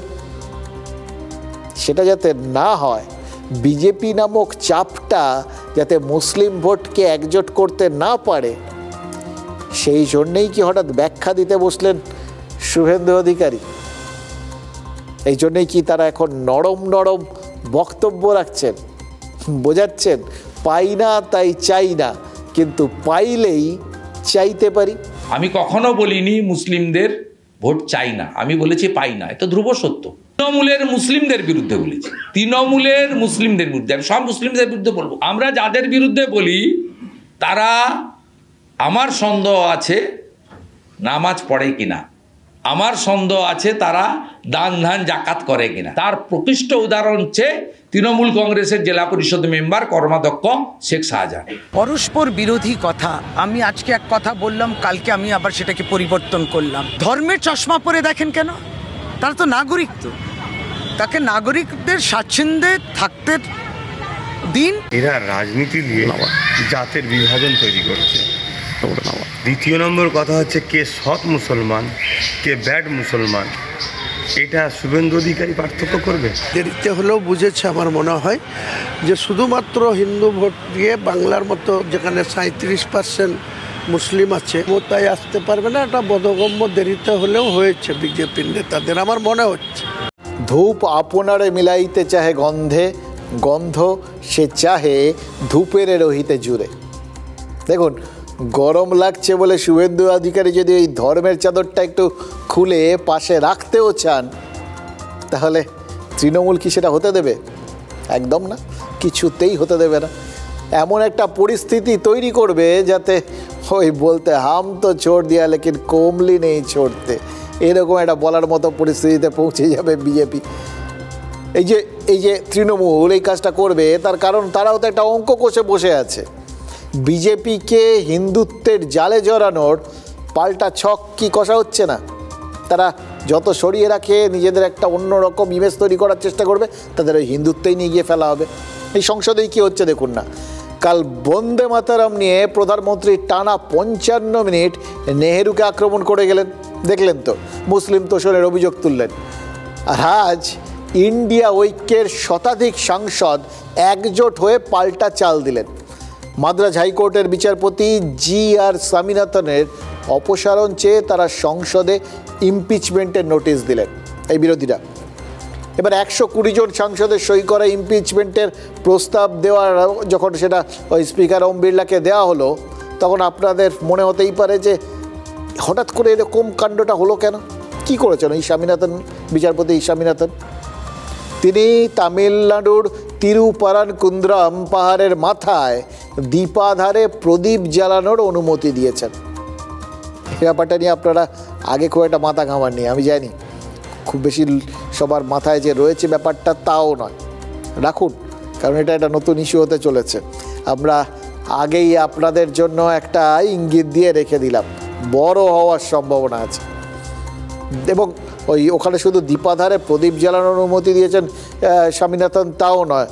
সেটা যাতে না হয়, বিজেপি নামক চাপটা যাতে মুসলিম ভোটকে একজোট করতে না পারে, সেই জন্যেই কি হঠাৎ ব্যাখ্যা দিতে বসলেন শুভেন্দু অধিকারী? এই জন্যেই কি তারা এখন নরম নরম বক্তব্য রাখছেন, বোঝাচ্ছেন পাই না তাই চাই না, কিন্তু পাইলেই চাইতে পারি। আমি কখনো বলিনি মুসলিমদের ভোট চাই না, আমি বলেছি পাই না। এটা ধ্রুব সত্য। তৃণমূলের মুসলিমদের বিরুদ্ধে বলেছি, তৃণমূলের মুসলিমদের বিরুদ্ধে, আমি সব মুসলিমদের বিরুদ্ধে বলবো। আমরা যাদের বিরুদ্ধে বলি তারা আমার সন্দেহ আছে নামাজ পড়ে কিনা, আমার সন্দেহ আছে তারা দান ধান জাকাত করে কিনা। তার প্রকৃষ্ট উদাহরণ হচ্ছে তৃণমূল কংগ্রেসের জেলা পরিষদ মেম্বার কর্মাধ্যক্ষ শেখ শাহজাহান। পরস্পর বিরোধী কথা, আমি আজকে এক কথা বললাম, কালকে আমি আবার সেটাকে পরিবর্তন করলাম। ধর্মের চশমা পরে দেখেন কেন? তারা তো নাগরিক, তো তাকে নাগরিকদের স্বাচ্ছন্দ্যে থাকতে দিন। এরা রাজনীতি দিয়ে জাতের বিভাজন তৈরি করছে। দ্বিতীয় নম্বর কথা হচ্ছে কে সৎ মুসলমান কে ব্যাড মুসলমান, এটা শুভেন্দু অধিকারী পার্থক্য করবে। দেরিতে হলেও বুঝেছে আমার মনে হয় যে শুধুমাত্র হিন্দু ভোট দিয়ে বাংলার মতো যেখানে 37% মুসলিম আছে মোতায় আসতে পারবে না। এটা বোধগম্য দেরিতে হলেও হয়েছে বিজেপির নেতাদের, আমার মনে হচ্ছে। ধূপ আপনারে মিলাইতে চাহে গন্ধে, গন্ধ সে চাহে ধূপের রহিতে জুড়ে। দেখুন, গরম লাগছে বলে শুভেন্দু অধিকারী যদি এই ধর্মের চাদরটা একটু খুলে পাশে রাখতেও চান, তাহলে তৃণমূল কি সেটা হতে দেবে? একদম না, কিছুতেই হতে দেবে না। এমন একটা পরিস্থিতি তৈরি করবে যাতে ওই বলতে হাম তো ছোড় দিয়া লেকিন কমলি নেই ছোড়তে, এরকম একটা বলার মতো পরিস্থিতিতে পৌঁছে যাবে বিজেপি। এই যে তৃণমূল এই কাজটা করবে, তার কারণ তারাও তো একটা অঙ্ক কষে বসে আছে। বিজেপিকে হিন্দুত্বের জালে জড়ানোর পাল্টা ছক কি কষা হচ্ছে না? তারা যত সরিয়ে রাখে নিজেদের একটা অন্যরকম ইমেজ তৈরি করার চেষ্টা করবে, তাদের ওই হিন্দুত্বেই নিয়ে গিয়ে ফেলা হবে। এই সংসদেই কী হচ্ছে দেখুন না, কাল বন্দে মাতারাম নিয়ে প্রধানমন্ত্রী টানা 55 মিনিট নেহেরুকে আক্রমণ করে গেলেন, দেখলেন তো, মুসলিম তোষণের অভিযোগ তুললেন। আর আজ ইন্ডিয়া ঐক্যের শতাধিক সাংসদ একজোট হয়ে পাল্টা চাল দিলেন। মাদ্রাজ হাইকোর্টের বিচারপতি GR স্বামীনাথনের অপসারণ চেয়ে তারা সংসদে ইমপিচমেন্টের নোটিশ দিলেন এই বিরোধীরা। এবার 120 জন সাংসদের সই করা ইমপিচমেন্টের প্রস্তাব দেওয়ার যখন সেটা ওই স্পিকার ওম বিড়লাকে দেওয়া হলো, তখন আপনাদের মনে হতেই পারে যে হঠাৎ করে এরকম কাণ্ডটা হলো কেন, কি করেছেন এই স্বামীনাথন, বিচারপতি স্বামীনাথন? তিনি তামিলনাড়ুর তিরুপারানকুন্দ্রম পাহাড়ের মাথায় দীপাধারে প্রদীপ জ্বালানোর অনুমতি দিয়েছেন। এই ব্যাপারটা নিয়ে আপনারা আগে খুব একটা মাথা ঘামাননি, আমি জানি খুব বেশি সবার মাথায় যে রয়েছে ব্যাপারটা তাও নয়, রাখুন, কারণ এটা একটা নতুন ইস্যু হতে চলেছে। আমরা আগেই আপনাদের জন্য একটা ইঙ্গিত দিয়ে রেখে দিলাম, বড় হওয়ার সম্ভাবনা আছে। এবং ওখানে শুধু দীপাধারে প্রদীপ জ্বালানোর অনুমতি দিয়েছেন স্বামীনাথন তাও নয়,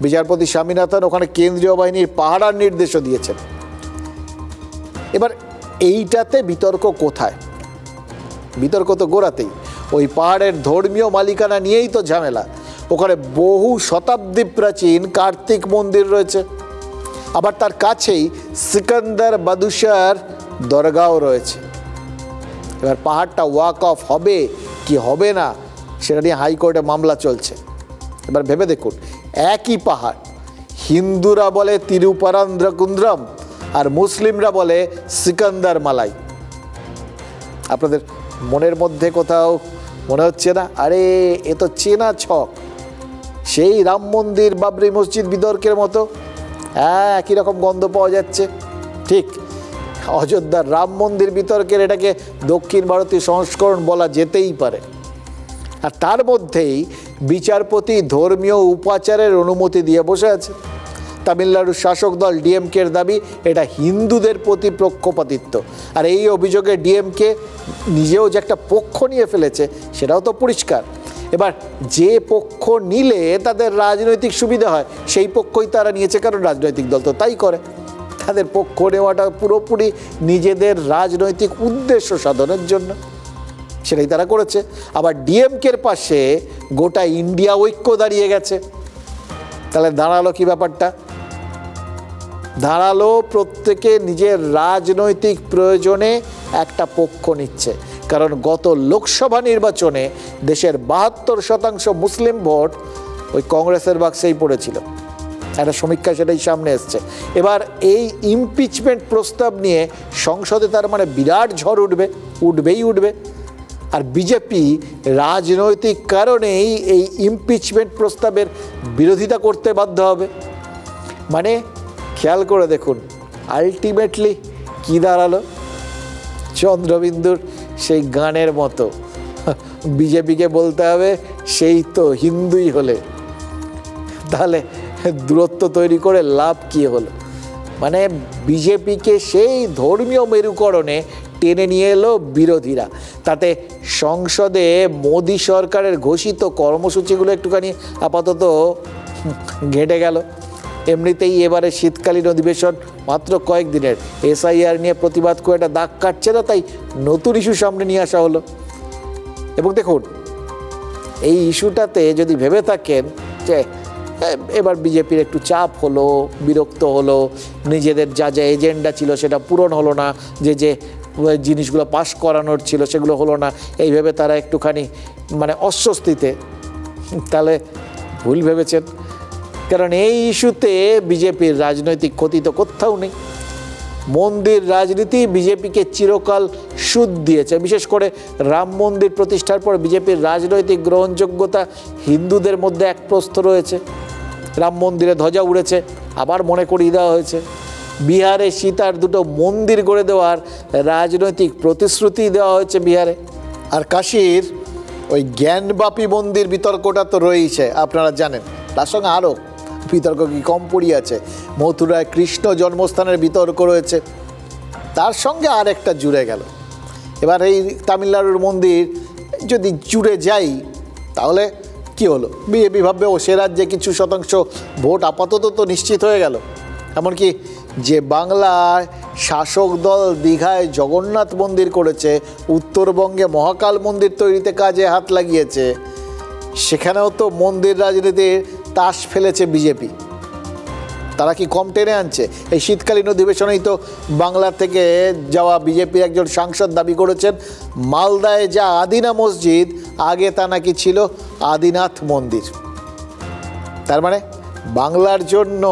বিচারপতি স্বামীনাথন ওখানে কেন্দ্রীয় বাহিনীর পাহারার নির্দেশও দিয়েছেন। এবার এইটাতে বিতর্ক কোথায়? বিতর্ক তো গোড়াতেই ওই পাহাড়ের ধর্মীয় মালিকানা নিয়েই তো ঝামেলা। ওখানে বহু শতাব্দী প্রাচীন কার্তিক মন্দির রয়েছে, আবার তার কাছেই সিকান্দার বাদুশার দরগাও রয়েছে। এবার পাহাড়টা ওয়াক অফ হবে কি হবে না সেটা নিয়ে হাইকোর্টে মামলা চলছে। এবার ভেবে দেখুন, একই পাহাড়, হিন্দুরা বলে তিরুপারান্দ্রকুন্দ্রম আর মুসলিমরা বলে সিকান্দার মালাই। আপনাদের মনের মধ্যে কোথাও মনে হচ্ছে না, আরে এ তো চেনা ছক, সেই রাম মন্দির বাবরি মসজিদ বিতর্কের মতো? হ্যাঁ, একই রকম গন্ধ পাওয়া যাচ্ছে। ঠিক অযোধ্যার রাম মন্দির বিতর্কের এটাকে দক্ষিণ ভারতীয় সংস্করণ বলা যেতেই পারে। আর তার মধ্যেই বিচারপতি ধর্মীয় উপাচারের অনুমতি দিয়ে বসে আছে। তামিলনাড়ুর শাসক দল ডিএমকের দাবি এটা হিন্দুদের প্রতি পক্ষপাতিত্ব, আর এই অভিযোগে ডিএমকে নিজেও যে একটা পক্ষ নিয়ে ফেলেছে সেটাও তো পরিষ্কার। এবার যে পক্ষ নিলে তাদের রাজনৈতিক সুবিধা হয় সেই পক্ষই তারা নিয়েছে, কারণ রাজনৈতিক দল তো তাই করে। তাদের পক্ষ নেওয়াটা পুরোপুরি নিজেদের রাজনৈতিক উদ্দেশ্য সাধনের জন্য, সেটাই তারা করেছে। আবার ডিএমকের পাশে গোটা ইন্ডিয়া ঐক্য দাঁড়িয়ে গেছে। তাহলে দাঁড়ালো কি ব্যাপারটা? দাঁড়ালো প্রত্যেকে নিজের রাজনৈতিক প্রয়োজনে একটা পক্ষ নিচ্ছে। কারণ গত লোকসভা নির্বাচনে দেশের 72% মুসলিম ভোট ওই কংগ্রেসের বাক্সেই পড়েছিল। একটা সমীক্ষা সেটাই সামনে এসছে। এবার এই ইমপিচমেন্ট প্রস্তাব নিয়ে সংসদে তার মানে বিরাট ঝড় উঠবে। আর বিজেপি রাজনৈতিক কারণেই এই ইমপিচমেন্ট প্রস্তাবের বিরোধিতা করতে বাধ্য হবে। মানে খেয়াল করে দেখুন, আলটিমেটলি কি দাঁড়ালো? চন্দ্রবিন্দুর সেই গানের মতো বিজেপিকে বলতে হবে সেই তো হিন্দুই হলে, তাহলে দূরত্ব তৈরি করে লাভ কি হলো? মানে বিজেপিকে সেই ধর্মীয় মেরুকরণে টেনে নিয়ে এলো বিরোধীরা। তাতে সংসদে মোদী সরকারের ঘোষিত কর্মসূচিগুলো একটুখানি আপাতত ঘেঁটে গেল। এমনিতেই এবারে শীতকালীন অধিবেশন মাত্র কয়েকদিনের, SIR নিয়ে প্রতিবাদ করে একটা দাগ কাটছে না, তাই নতুন ইস্যু সামনে নিয়ে আসা হলো। এবং দেখুন, এই ইস্যুটাতে যদি ভেবে থাকেন যে এবার বিজেপির একটু চাপ হলো, বিরক্ত হলো, নিজেদের যা যা এজেন্ডা ছিল সেটা পূরণ হলো না, যে যে জিনিসগুলো পাশ করানোর ছিল সেগুলো হলো না, এইভাবে তারা একটুখানি মানে অস্বস্তিতে, তাহলে ভুল ভেবেছেন। কারণ এই ইস্যুতে বিজেপির রাজনৈতিক ক্ষতি তো কোথাও নেই। মন্দির রাজনীতি বিজেপিকে চিরকাল সুদ দিয়েছে। বিশেষ করে রাম মন্দির প্রতিষ্ঠার পর বিজেপির রাজনৈতিক গ্রহণযোগ্যতা হিন্দুদের মধ্যে এক প্রস্থ রয়েছে। রাম মন্দিরে ধ্বজা উড়েছে, আবার মনে করিয়ে দেওয়া হয়েছে। বিহারে সীতার দুটো মন্দির গড়ে দেওয়ার রাজনৈতিক প্রতিশ্রুতি দেওয়া হয়েছে বিহারে। আর কাশীর ওই জ্ঞানবাপী মন্দির বিতর্কটা তো রয়েছে, আপনারা জানেন। তার সঙ্গে আরও বিতর্ক কি কম পড়িয়াছে, মথুরায় কৃষ্ণ জন্মস্থানের বিতর্ক রয়েছে, তার সঙ্গে আর একটা জুড়ে গেল। এবার এই তামিলনাড়ুর মন্দির যদি জুড়ে যাই তাহলে কি হলো? বিজেপি ভাববে ও সে রাজ্যে কিছু শতাংশ ভোট আপাতত তো নিশ্চিত হয়ে গেল। এমনকি যে বাংলায় শাসক দল দীঘায় জগন্নাথ মন্দির করেছে, উত্তরবঙ্গে মহাকাল মন্দির তৈরিতে কাজে হাত লাগিয়েছে, সেখানেও তো মন্দির রাজনীতির তাস ফেলেছে বিজেপি। তারা কি কম টেনে আনছে? এই শীতকালীন অধিবেশনেই তো বাংলা থেকে যাওয়া বিজেপির একজন সাংসদ দাবি করেছেন মালদায় যা আদিনা মসজিদ, আগে তা নাকি ছিল আদিনাথ মন্দির। তার মানে বাংলার জন্য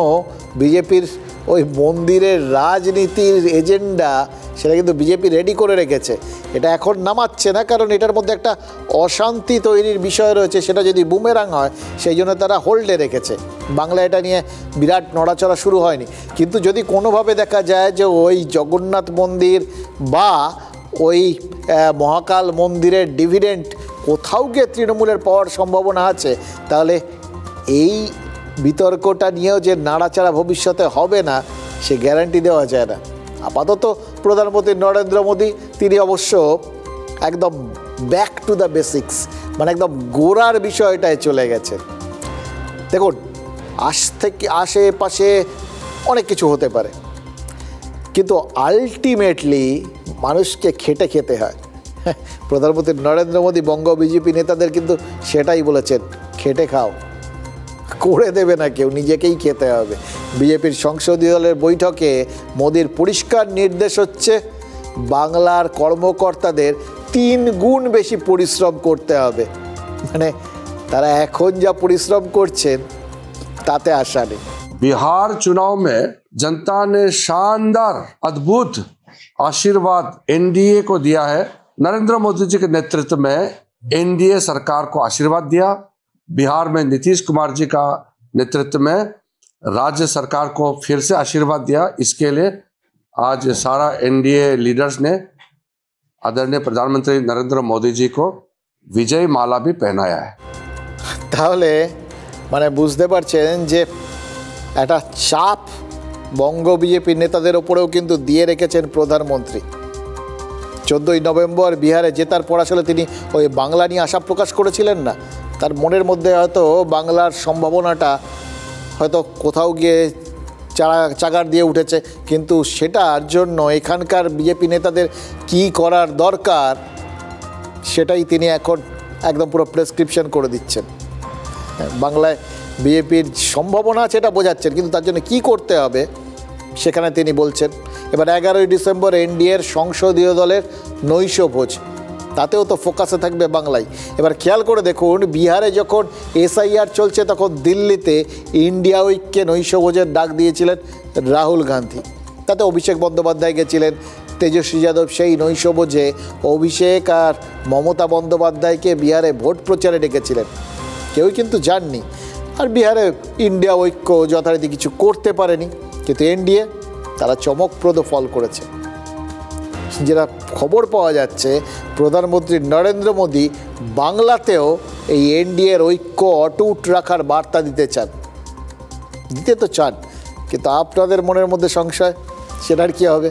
বিজেপির ওই মন্দিরের রাজনীতির এজেন্ডা সেটা কিন্তু বিজেপি রেডি করে রেখেছে। এটা এখন নামাচ্ছে না, কারণ এটার মধ্যে একটা অশান্তি তৈরির বিষয় রয়েছে, সেটা যদি বুমেরাং হয় সেই জন্য তারা হোল্ডে রেখেছে। বাংলা এটা নিয়ে বিরাট নড়াচড়া শুরু হয়নি। কিন্তু যদি কোনোভাবে দেখা যায় যে ওই জগন্নাথ মন্দির বা ওই মহাকাল মন্দিরের ডিভিডেন্ড কোথাও গিয়ে তৃণমূলের পাওয়ার সম্ভাবনা আছে, তাহলে এই বিতর্কটা নিয়েও যে নাড়াচাড়া ভবিষ্যতে হবে না সে গ্যারান্টি দেওয়া যায় না। আপাতত প্রধানমন্ত্রী নরেন্দ্র মোদী তিনি অবশ্য একদম ব্যাক টু দ্য বেসিক্স, মানে একদম গোড়ার বিষয়টায় চলে গেছে। দেখুন, আশেপাশে অনেক কিছু হতে পারে, কিন্তু আলটিমেটলি মানুষকে খেটে খেতে হয়। প্রধানমন্ত্রী নরেন্দ্র মোদী বঙ্গ বিজেপি নেতাদের কিন্তু সেটাই বলেছেন, খেটে খাও, করে দেবে না কেউ, নিজেকেই খেতে হবে। বিজেপির সংসদীয় দলের বৈঠকে মোদির পরিষ্কার নির্দেশ হচ্ছে বাংলার কর্মকর্তাদের 3 গুণ বেশি পরিশ্রম করতে হবে। মানে তারা এখন যা পরিশ্রম করছেন তাতে আশা নেই। बिहार चुनाव में जनता ने शानदार अद्भुत आशीर्वाद एनडीए को दिया है। नरेंद्र मोदी जी के नेतृत्व में एनडीए सरकार को आशीर्वाद दिया। बिहार में नीतीश कुमार जी का नेतृत्व में राज्य सरकार को फिर से आशीर्वाद दिया। इसके लिए आज सारा एनडीए लीडर्स ने आदरणीय प्रधानमंत्री नरेंद्र मोदी जी को विजय माला भी पहनाया है। তাহলে মানে বুঝতে পারছেন যে একটা চাপ বঙ্গ বিজেপি নেতাদের ওপরেও কিন্তু দিয়ে রেখেছেন প্রধানমন্ত্রী। 14ই নভেম্বর বিহারে জেতার পর আসলে তিনি ওই বাংলা নিয়ে আশা প্রকাশ করেছিলেন না। তার মনের মধ্যে হয়তো বাংলার সম্ভাবনাটা হয়তো কোথাও গিয়ে চাগার দিয়ে উঠেছে, কিন্তু সেটার জন্য এখানকার বিজেপি নেতাদের কি করার দরকার সেটাই তিনি এখন একদম পুরো প্রেসক্রিপশন করে দিচ্ছেন। বাংলায় বিজেপির সম্ভাবনা আছে এটা বোঝাচ্ছেন, কিন্তু তার জন্য কী করতে হবে সেখানে তিনি বলছেন। এবার 11ই ডিসেম্বর এনডিএর সংসদীয় দলের নৈশভোজ, তাতেও তো ফোকাসে থাকবে বাংলায়। এবার খেয়াল করে দেখুন, বিহারে যখন SIR চলছে তখন দিল্লিতে ইন্ডিয়া উইককে নৈশভোজের ডাক দিয়েছিলেন রাহুল গান্ধী। তাতে অভিষেক বন্দ্যোপাধ্যায় গেছিলেন, তেজস্বী যাদব সেই নৈশভোজে অভিষেক আর মমতা বন্দ্যোপাধ্যায়কে বিহারে ভোট প্রচারে ডেকেছিলেন। কেউই কিন্তু যাননি। আর বিহারে ইন্ডিয়া ঐক্য যথারীতি কিছু করতে পারেনি, কিন্তু এনডিএ তারা চমকপ্রদ ফল করেছে। যেটা খবর পাওয়া যাচ্ছে, প্রধানমন্ত্রী নরেন্দ্র মোদী বাংলাতেও এই এনডিএর ঐক্য অটুট রাখার বার্তা দিতে চান, দিতে তো চান, কিন্তু আপনাদের মনের মধ্যে সংশয়, সেটার কী হবে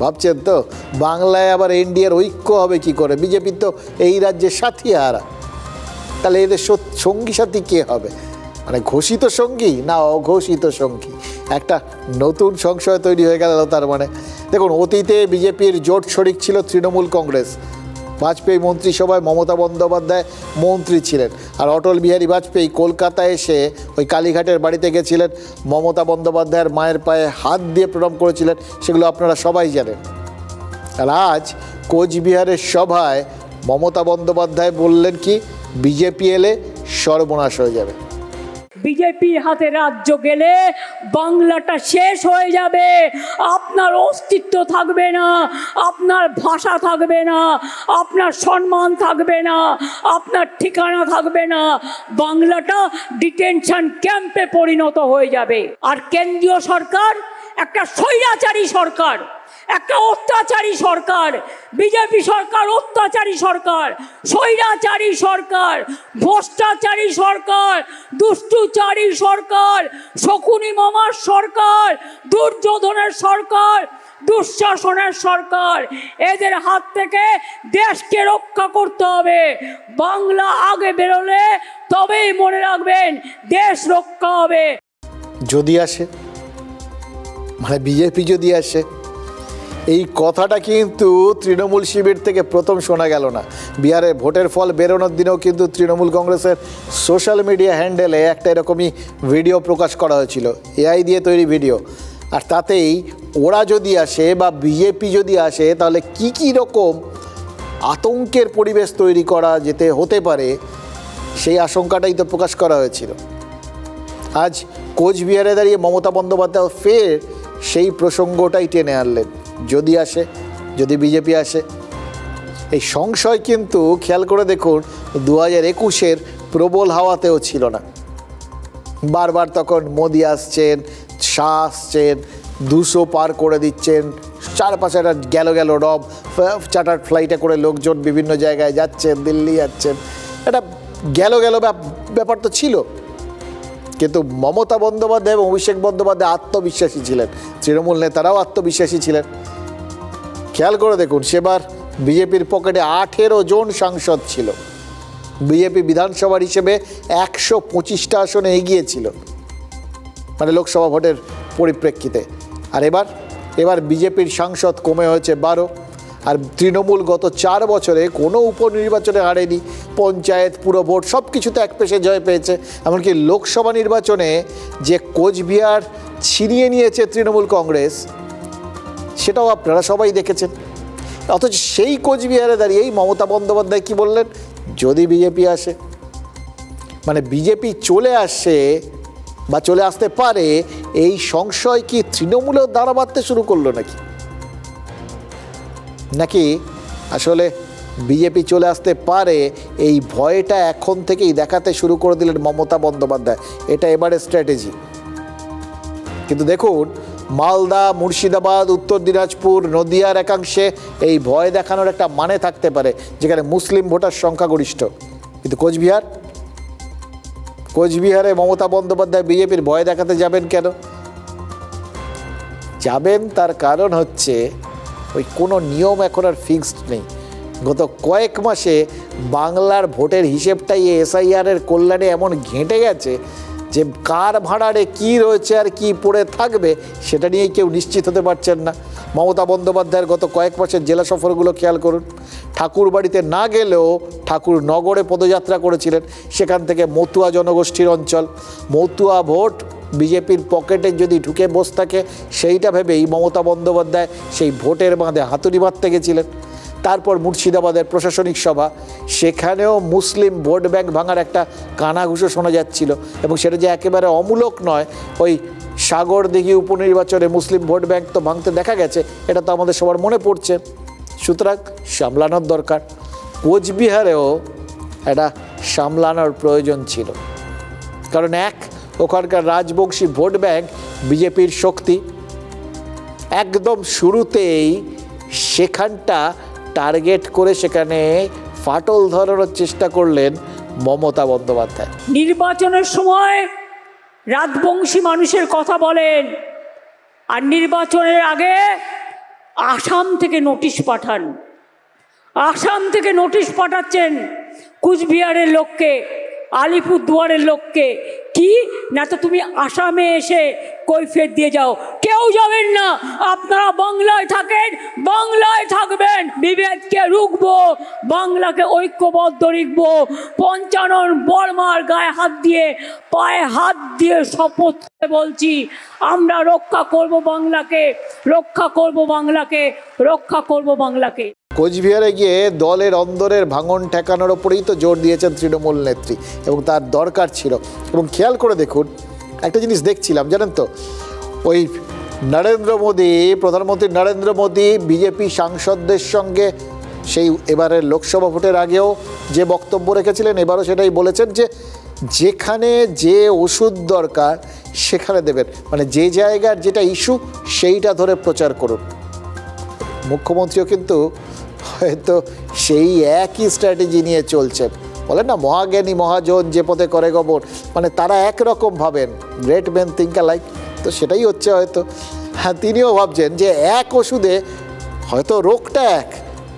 ভাবছেন তো? বাংলায় আবার এনডিএর ঐক্য হবে কি করে? বিজেপি তো এই রাজ্যের সাথী হারা, তাহলে এদের সঙ্গী সাথী কে হবে? মানে ঘোষিত সঙ্গী না অঘোষিত সঙ্গী? একটা নতুন সংশয় তৈরি হয়ে গেল তার মানে। দেখুন, অতীতে বিজেপির জোট শরিক ছিল তৃণমূল কংগ্রেস। বাজপেয়ী মন্ত্রিসভায় মমতা বন্দ্যোপাধ্যায় মন্ত্রী ছিলেন, আর অটল বিহারী বাজপেয়ী কলকাতায় এসে ওই কালীঘাটের বাড়িতে গেছিলেন, মমতা বন্দ্যোপাধ্যায়ের মায়ের পায়ে হাত দিয়ে প্রণাম করেছিলেন, সেগুলো আপনারা সবাই জানেন। আর আজ কোচবিহারের সভায় মমতা বন্দ্যোপাধ্যায় বললেন কি, বিজেপি এলে সর্বনাশ হয়ে যাবে। বিজেপির হাতে রাজ্য গেলে বাংলাটা শেষ হয়ে যাবে, আপনার অস্তিত্ব থাকবে না, আপনার ভাষা থাকবে না, আপনার সম্মান থাকবে না, আপনার ঠিকানা থাকবে না, বাংলাটা ডিটেনশন ক্যাম্পে পরিণত হয়ে যাবে। আর কেন্দ্রীয় সরকার একটা স্বৈরাচারী সরকার, একটা অত্যাচারী সরকার। বিজেপি সরকার অত্যাচারী সরকার, স্বৈরাচারী সরকার, ভ্রষ্টাচারী সরকার, দুষ্টুচারী সরকার, শকুনি মামার সরকার, দুর্যোধনের সরকার, দুঃশাসনের সরকার। এদের হাত থেকে দেশকে রক্ষা করতে হবে। বাংলা আগে বেরোলে তবেই মনে রাখবেন দেশ রক্ষা হবে। যদি আসে, মানে বিজেপি যদি আসে, এই কথাটা কিন্তু তৃণমূল শিবির থেকে প্রথম শোনা গেল না। বিহারে ভোটের ফল বেরোনোর দিনেও কিন্তু তৃণমূল কংগ্রেসের সোশ্যাল মিডিয়া হ্যান্ডেলে একটা এরকমই ভিডিও প্রকাশ করা হয়েছিল, এআই দিয়ে তৈরি ভিডিও। আর তাতেই ওরা যদি আসে বা বিজেপি যদি আসে, তাহলে কি রকম আতঙ্কের পরিবেশ তৈরি করা হতে পারে, সেই আশঙ্কাটাই তো প্রকাশ করা হয়েছিল। আজ কোচবিহারে দাঁড়িয়ে মমতা বন্দ্যোপাধ্যায় ফের সেই প্রসঙ্গটাই টেনে আনলেন। যদি আসে, যদি বিজেপি আসে, এই সংশয় কিন্তু খেয়াল করে দেখুন 2021-এর প্রবল হাওয়াতেও ছিল না। বারবার তখন মোদি আসছেন, শাহ আসছেন, 200 পার করে দিচ্ছেন, চারপাশে একটা গেল রব চার্টার্ড ফ্লাইটে করে লোকজন বিভিন্ন জায়গায় যাচ্ছেন, দিল্লি যাচ্ছেন, এটা গেল ব্যাপার তো ছিল। কিন্তু মমতা বন্দ্যোপাধ্যায় এবং অভিষেক বন্দ্যোপাধ্যায় আত্মবিশ্বাসী ছিলেন, তৃণমূল নেতারাও আত্মবিশ্বাসী ছিলেন। খেয়াল করে দেখুন, সেবার বিজেপির পকেটে 18 জন সাংসদ ছিল। বিজেপি বিধানসভার হিসেবে 125টা আসনে এগিয়ে ছিল, মানে লোকসভা ভোটের পরিপ্রেক্ষিতে। আর এবার বিজেপির সাংসদ কমে হয়েছে 12। আর তৃণমূল গত 4 বছরে কোনো উপনির্বাচনে হারেনি, পঞ্চায়েত, পুরো ভোট সব কিছুতে এক পেশে জয় পেয়েছে। এমনকি লোকসভা নির্বাচনে যে কোচবিহার ছিনিয়ে নিয়েছে তৃণমূল কংগ্রেস, সেটাও আপনারা সবাই দেখেছেন। অথচ সেই কোচবিহারে দাঁড়িয়েই মমতা বন্দ্যোপাধ্যায় কি বললেন, যদি বিজেপি আসে, মানে বিজেপি চলে আসে বা চলে আসতে পারে, এই সংশয় কি তৃণমূলেও দাঁড়া বাঁধতে শুরু করলো নাকি আসলে বিজেপি চলে আসতে পারে এই ভয়টা এখন থেকেই দেখাতে শুরু করে দিলেন মমতা বন্দ্যোপাধ্যায়। এটা এবারে স্ট্র্যাটেজি। কিন্তু দেখুন, মালদা, মুর্শিদাবাদ, উত্তর দিনাজপুর, নদিয়ার একাংশে এই ভয় দেখানোর একটা মানে থাকতে পারে, যেখানে মুসলিম ভোটার সংখ্যাগরিষ্ঠ। কিন্তু কোচবিহারে মমতা বন্দ্যোপাধ্যায় বিজেপির ভয় দেখাতে যাবেন কেন? যাবেন তার কারণ হচ্ছে ওই কোনো নিয়ম এখন আর ফিক্সড নেই। গত কয়েক মাসে বাংলার ভোটের হিসেবটাই এসআইআরের কল্যাণে এমন ঘেঁটে গেছে যে কার ভাড়ারে কি রয়েছে আর কি পড়ে থাকবে সেটা নিয়েই কেউ নিশ্চিত হতে পারছেন না। মমতা বন্দ্যোপাধ্যায়ের গত কয়েক মাসের জেলা সফরগুলো খেয়াল করুন। ঠাকুর বাড়িতে না গেলেও ঠাকুর নগরে পদযাত্রা করেছিলেন, সেখান থেকে মতুয়া জনগোষ্ঠীর অঞ্চল। মতুয়া ভোট বিজেপির পকেটে যদি ঢুকে বসে থাকে, সেইটা ভেবেই মমতা বন্দ্যোপাধ্যায় সেই ভোটের বাঁধে হাতুড়ি মারতে গেছিলেন। তারপর মুর্শিদাবাদের প্রশাসনিক সভা, সেখানেও মুসলিম ভোট ব্যাংক ভাঙার একটা কানাঘুষো শোনা যাচ্ছিল, এবং সেটা যে একেবারে অমূলক নয়। ওই সাগরদিঘি উপনির্বাচনে মুসলিম ভোট ব্যাংক তো ভাঙতে দেখা গেছে, এটা তো আমাদের সবার মনে পড়ছে। সুতরাং সামলানোর দরকার। কোচবিহারেও এটা সামলানোর প্রয়োজন ছিল, কারণ ওখানকার রাজবংশী ভোট ব্যাংক বিজেপির শক্তি। একদম শুরুতেই সেখানটা টার্গেট করে সেখানে ফাটল ধরানোর চেষ্টা করলেন মমতা বন্দ্যোপাধ্যায়। নির্বাচনের সময় রাজবংশী মানুষের কথা বলেন, আর নির্বাচনের আগে আসাম থেকে নোটিশ পাঠান। আসাম থেকে নোটিশ পাঠাচ্ছেন কুচবিহারের লোককে, আলিপুরদুয়ারের লোককে, কি না তো তুমি আসামে এসে কৈফিয়ত দিয়ে যাও। কেউ যাবেন না, আপনারা বাংলায় থাকেন, বাংলায় থাকবেন, বিভেদকে রুখবো, বাংলাকে ঐক্যবদ্ধ রাখবো। পঞ্চানন বর্মার গায়ে হাত দিয়ে, পায়ে হাত দিয়ে শপথ করে বলছি, আমরা রক্ষা করব বাংলাকে, রক্ষা করব বাংলাকে, রক্ষা করব বাংলাকে। কোচবিহারে গিয়ে দলের অন্দরের ভাঙন ঠেকানোর ওপরেই তো জোর দিয়েছেন তৃণমূল নেত্রী, এবং তার দরকার ছিল। এবং খেয়াল করে দেখুন, একটা জিনিস দেখছিলাম জানেন তো, ওই নরেন্দ্র মোদী, প্রধানমন্ত্রী নরেন্দ্র মোদী বিজেপি সাংসদদের সঙ্গে সেই এবারের লোকসভা ভোটের আগেও যে বক্তব্য রেখেছিলেন, এবারও সেটাই বলেছেন যে যেখানে যে ওষুধ দরকার সেখানে দেবেন, মানে যে জায়গার যেটা ইস্যু সেইটা ধরে প্রচার করুন। মুখ্যমন্ত্রীও কিন্তু হয়তো সেই একই স্ট্র্যাটেজি নিয়ে চলছেন। বলেন না, মহাজ্ঞানী মহাজন যে পথে করে গমন, মানে তারা একরকম ভাবেন, গ্রেট মেন থিঙ্ক অ্যালাইক। তো সেটাই হচ্ছে হয়তো। হ্যাঁ, তিনিও ভাবছেন যে এক ওষুধে হয়তো রোগটা এক,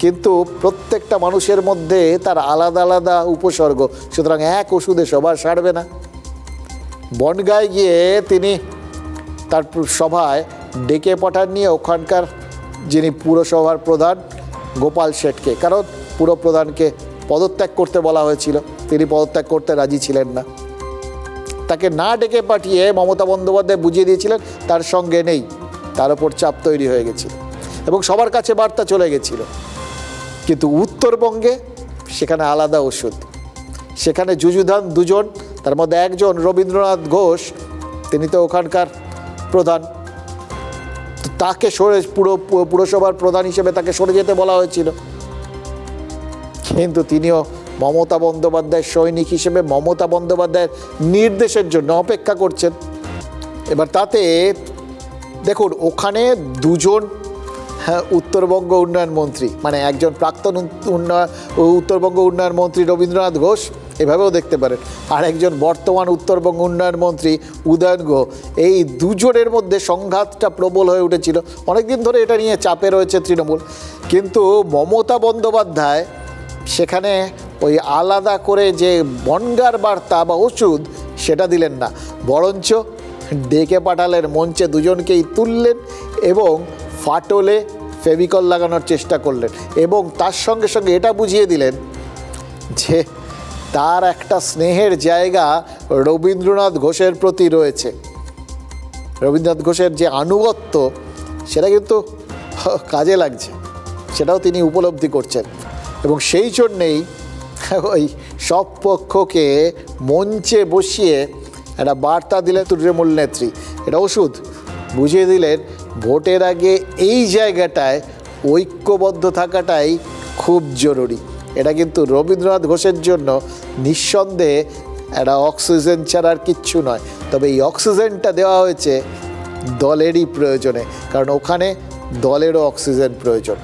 কিন্তু প্রত্যেকটা মানুষের মধ্যে তার আলাদা আলাদা উপসর্গ, সুতরাং এক ওষুধে সবার সারবে না। বনগাঁয় গিয়ে তিনি তার সভায় ডেকে পাঠান নিয়ে ওখানকার যিনি পুরসভার প্রধান গোপাল শেঠকে, কারণ পুরপ্রধানকে পদত্যাগ করতে বলা হয়েছিল, তিনি পদত্যাগ করতে রাজি ছিলেন না। তাকে না ডেকে পাঠিয়ে মমতা বন্দ্যোপাধ্যায় বুঝিয়ে দিয়েছিলেন তার সঙ্গে নেই, তার ওপর চাপ তৈরি হয়ে গেছিল এবং সবার কাছে বার্তা চলে গেছিল। কিন্তু উত্তরবঙ্গে সেখানে আলাদা ওষুধ, সেখানে যুযুধান দুজন, তার মধ্যে একজন রবীন্দ্রনাথ ঘোষ, তিনি তো ওখানকার প্রধান, তাকে সরে পুরসভার প্রধান হিসেবে তাকে সরে যেতে বলা হয়েছিল, কিন্তু তিনিও মমতা বন্দ্যোপাধ্যায়ের সৈনিক হিসেবে মমতা বন্দ্যোপাধ্যায়ের নির্দেশের জন্য অপেক্ষা করছেন। এবার তাতে দেখুন, ওখানে দুজন উত্তরবঙ্গ উন্নয়ন মন্ত্রী, মানে একজন প্রাক্তন উত্তরবঙ্গ উন্নয়ন মন্ত্রী রবীন্দ্রনাথ ঘোষ, এভাবেও দেখতে পারেন, আর একজন বর্তমান উত্তরবঙ্গ উন্নয়ন মন্ত্রী উদয়ন গুহ। এই দুজনের মধ্যে সংঘাতটা প্রবল হয়ে উঠেছিল, অনেকদিন ধরে এটা নিয়ে চাপে রয়েছে তৃণমূল। কিন্তু মমতা বন্দ্যোপাধ্যায় সেখানে ওই আলাদা করে যে বনগার বার্তা বা ওষুধ সেটা দিলেন না, বরঞ্চ ডেকে পাঠালেন মঞ্চে, দুজনকেই তুললেন এবং ফাটলে ফেভিকল লাগানোর চেষ্টা করলেন, এবং তার সঙ্গে সঙ্গে এটা বুঝিয়ে দিলেন যে তার একটা স্নেহের জায়গা রবীন্দ্রনাথ ঘোষের প্রতি রয়েছে। রবীন্দ্রনাথ ঘোষের যে আনুগত্য সেটা কিন্তু কাজে লাগছে, সেটাও তিনি উপলব্ধি করছেন, এবং সেই জন্যেই ওই সব পক্ষকে মঞ্চে বসিয়ে একটা বার্তা দিলেন তৃণমূল নেত্রী, এটা ওষুধ বুঝিয়ে দিলেন ভোটের আগে এই জায়গাটায় ঐক্যবদ্ধ থাকাটাই খুব জরুরি। এটা কিন্তু রবীন্দ্রনাথ ঘোষের জন্য নিঃসন্দেহে একটা অক্সিজেন ছাড়া আর কিচ্ছু নয়, তবে এই অক্সিজেনটা দেওয়া হয়েছে দলেরই প্রয়োজনে, কারণ ওখানে দলেরও অক্সিজেন প্রয়োজন।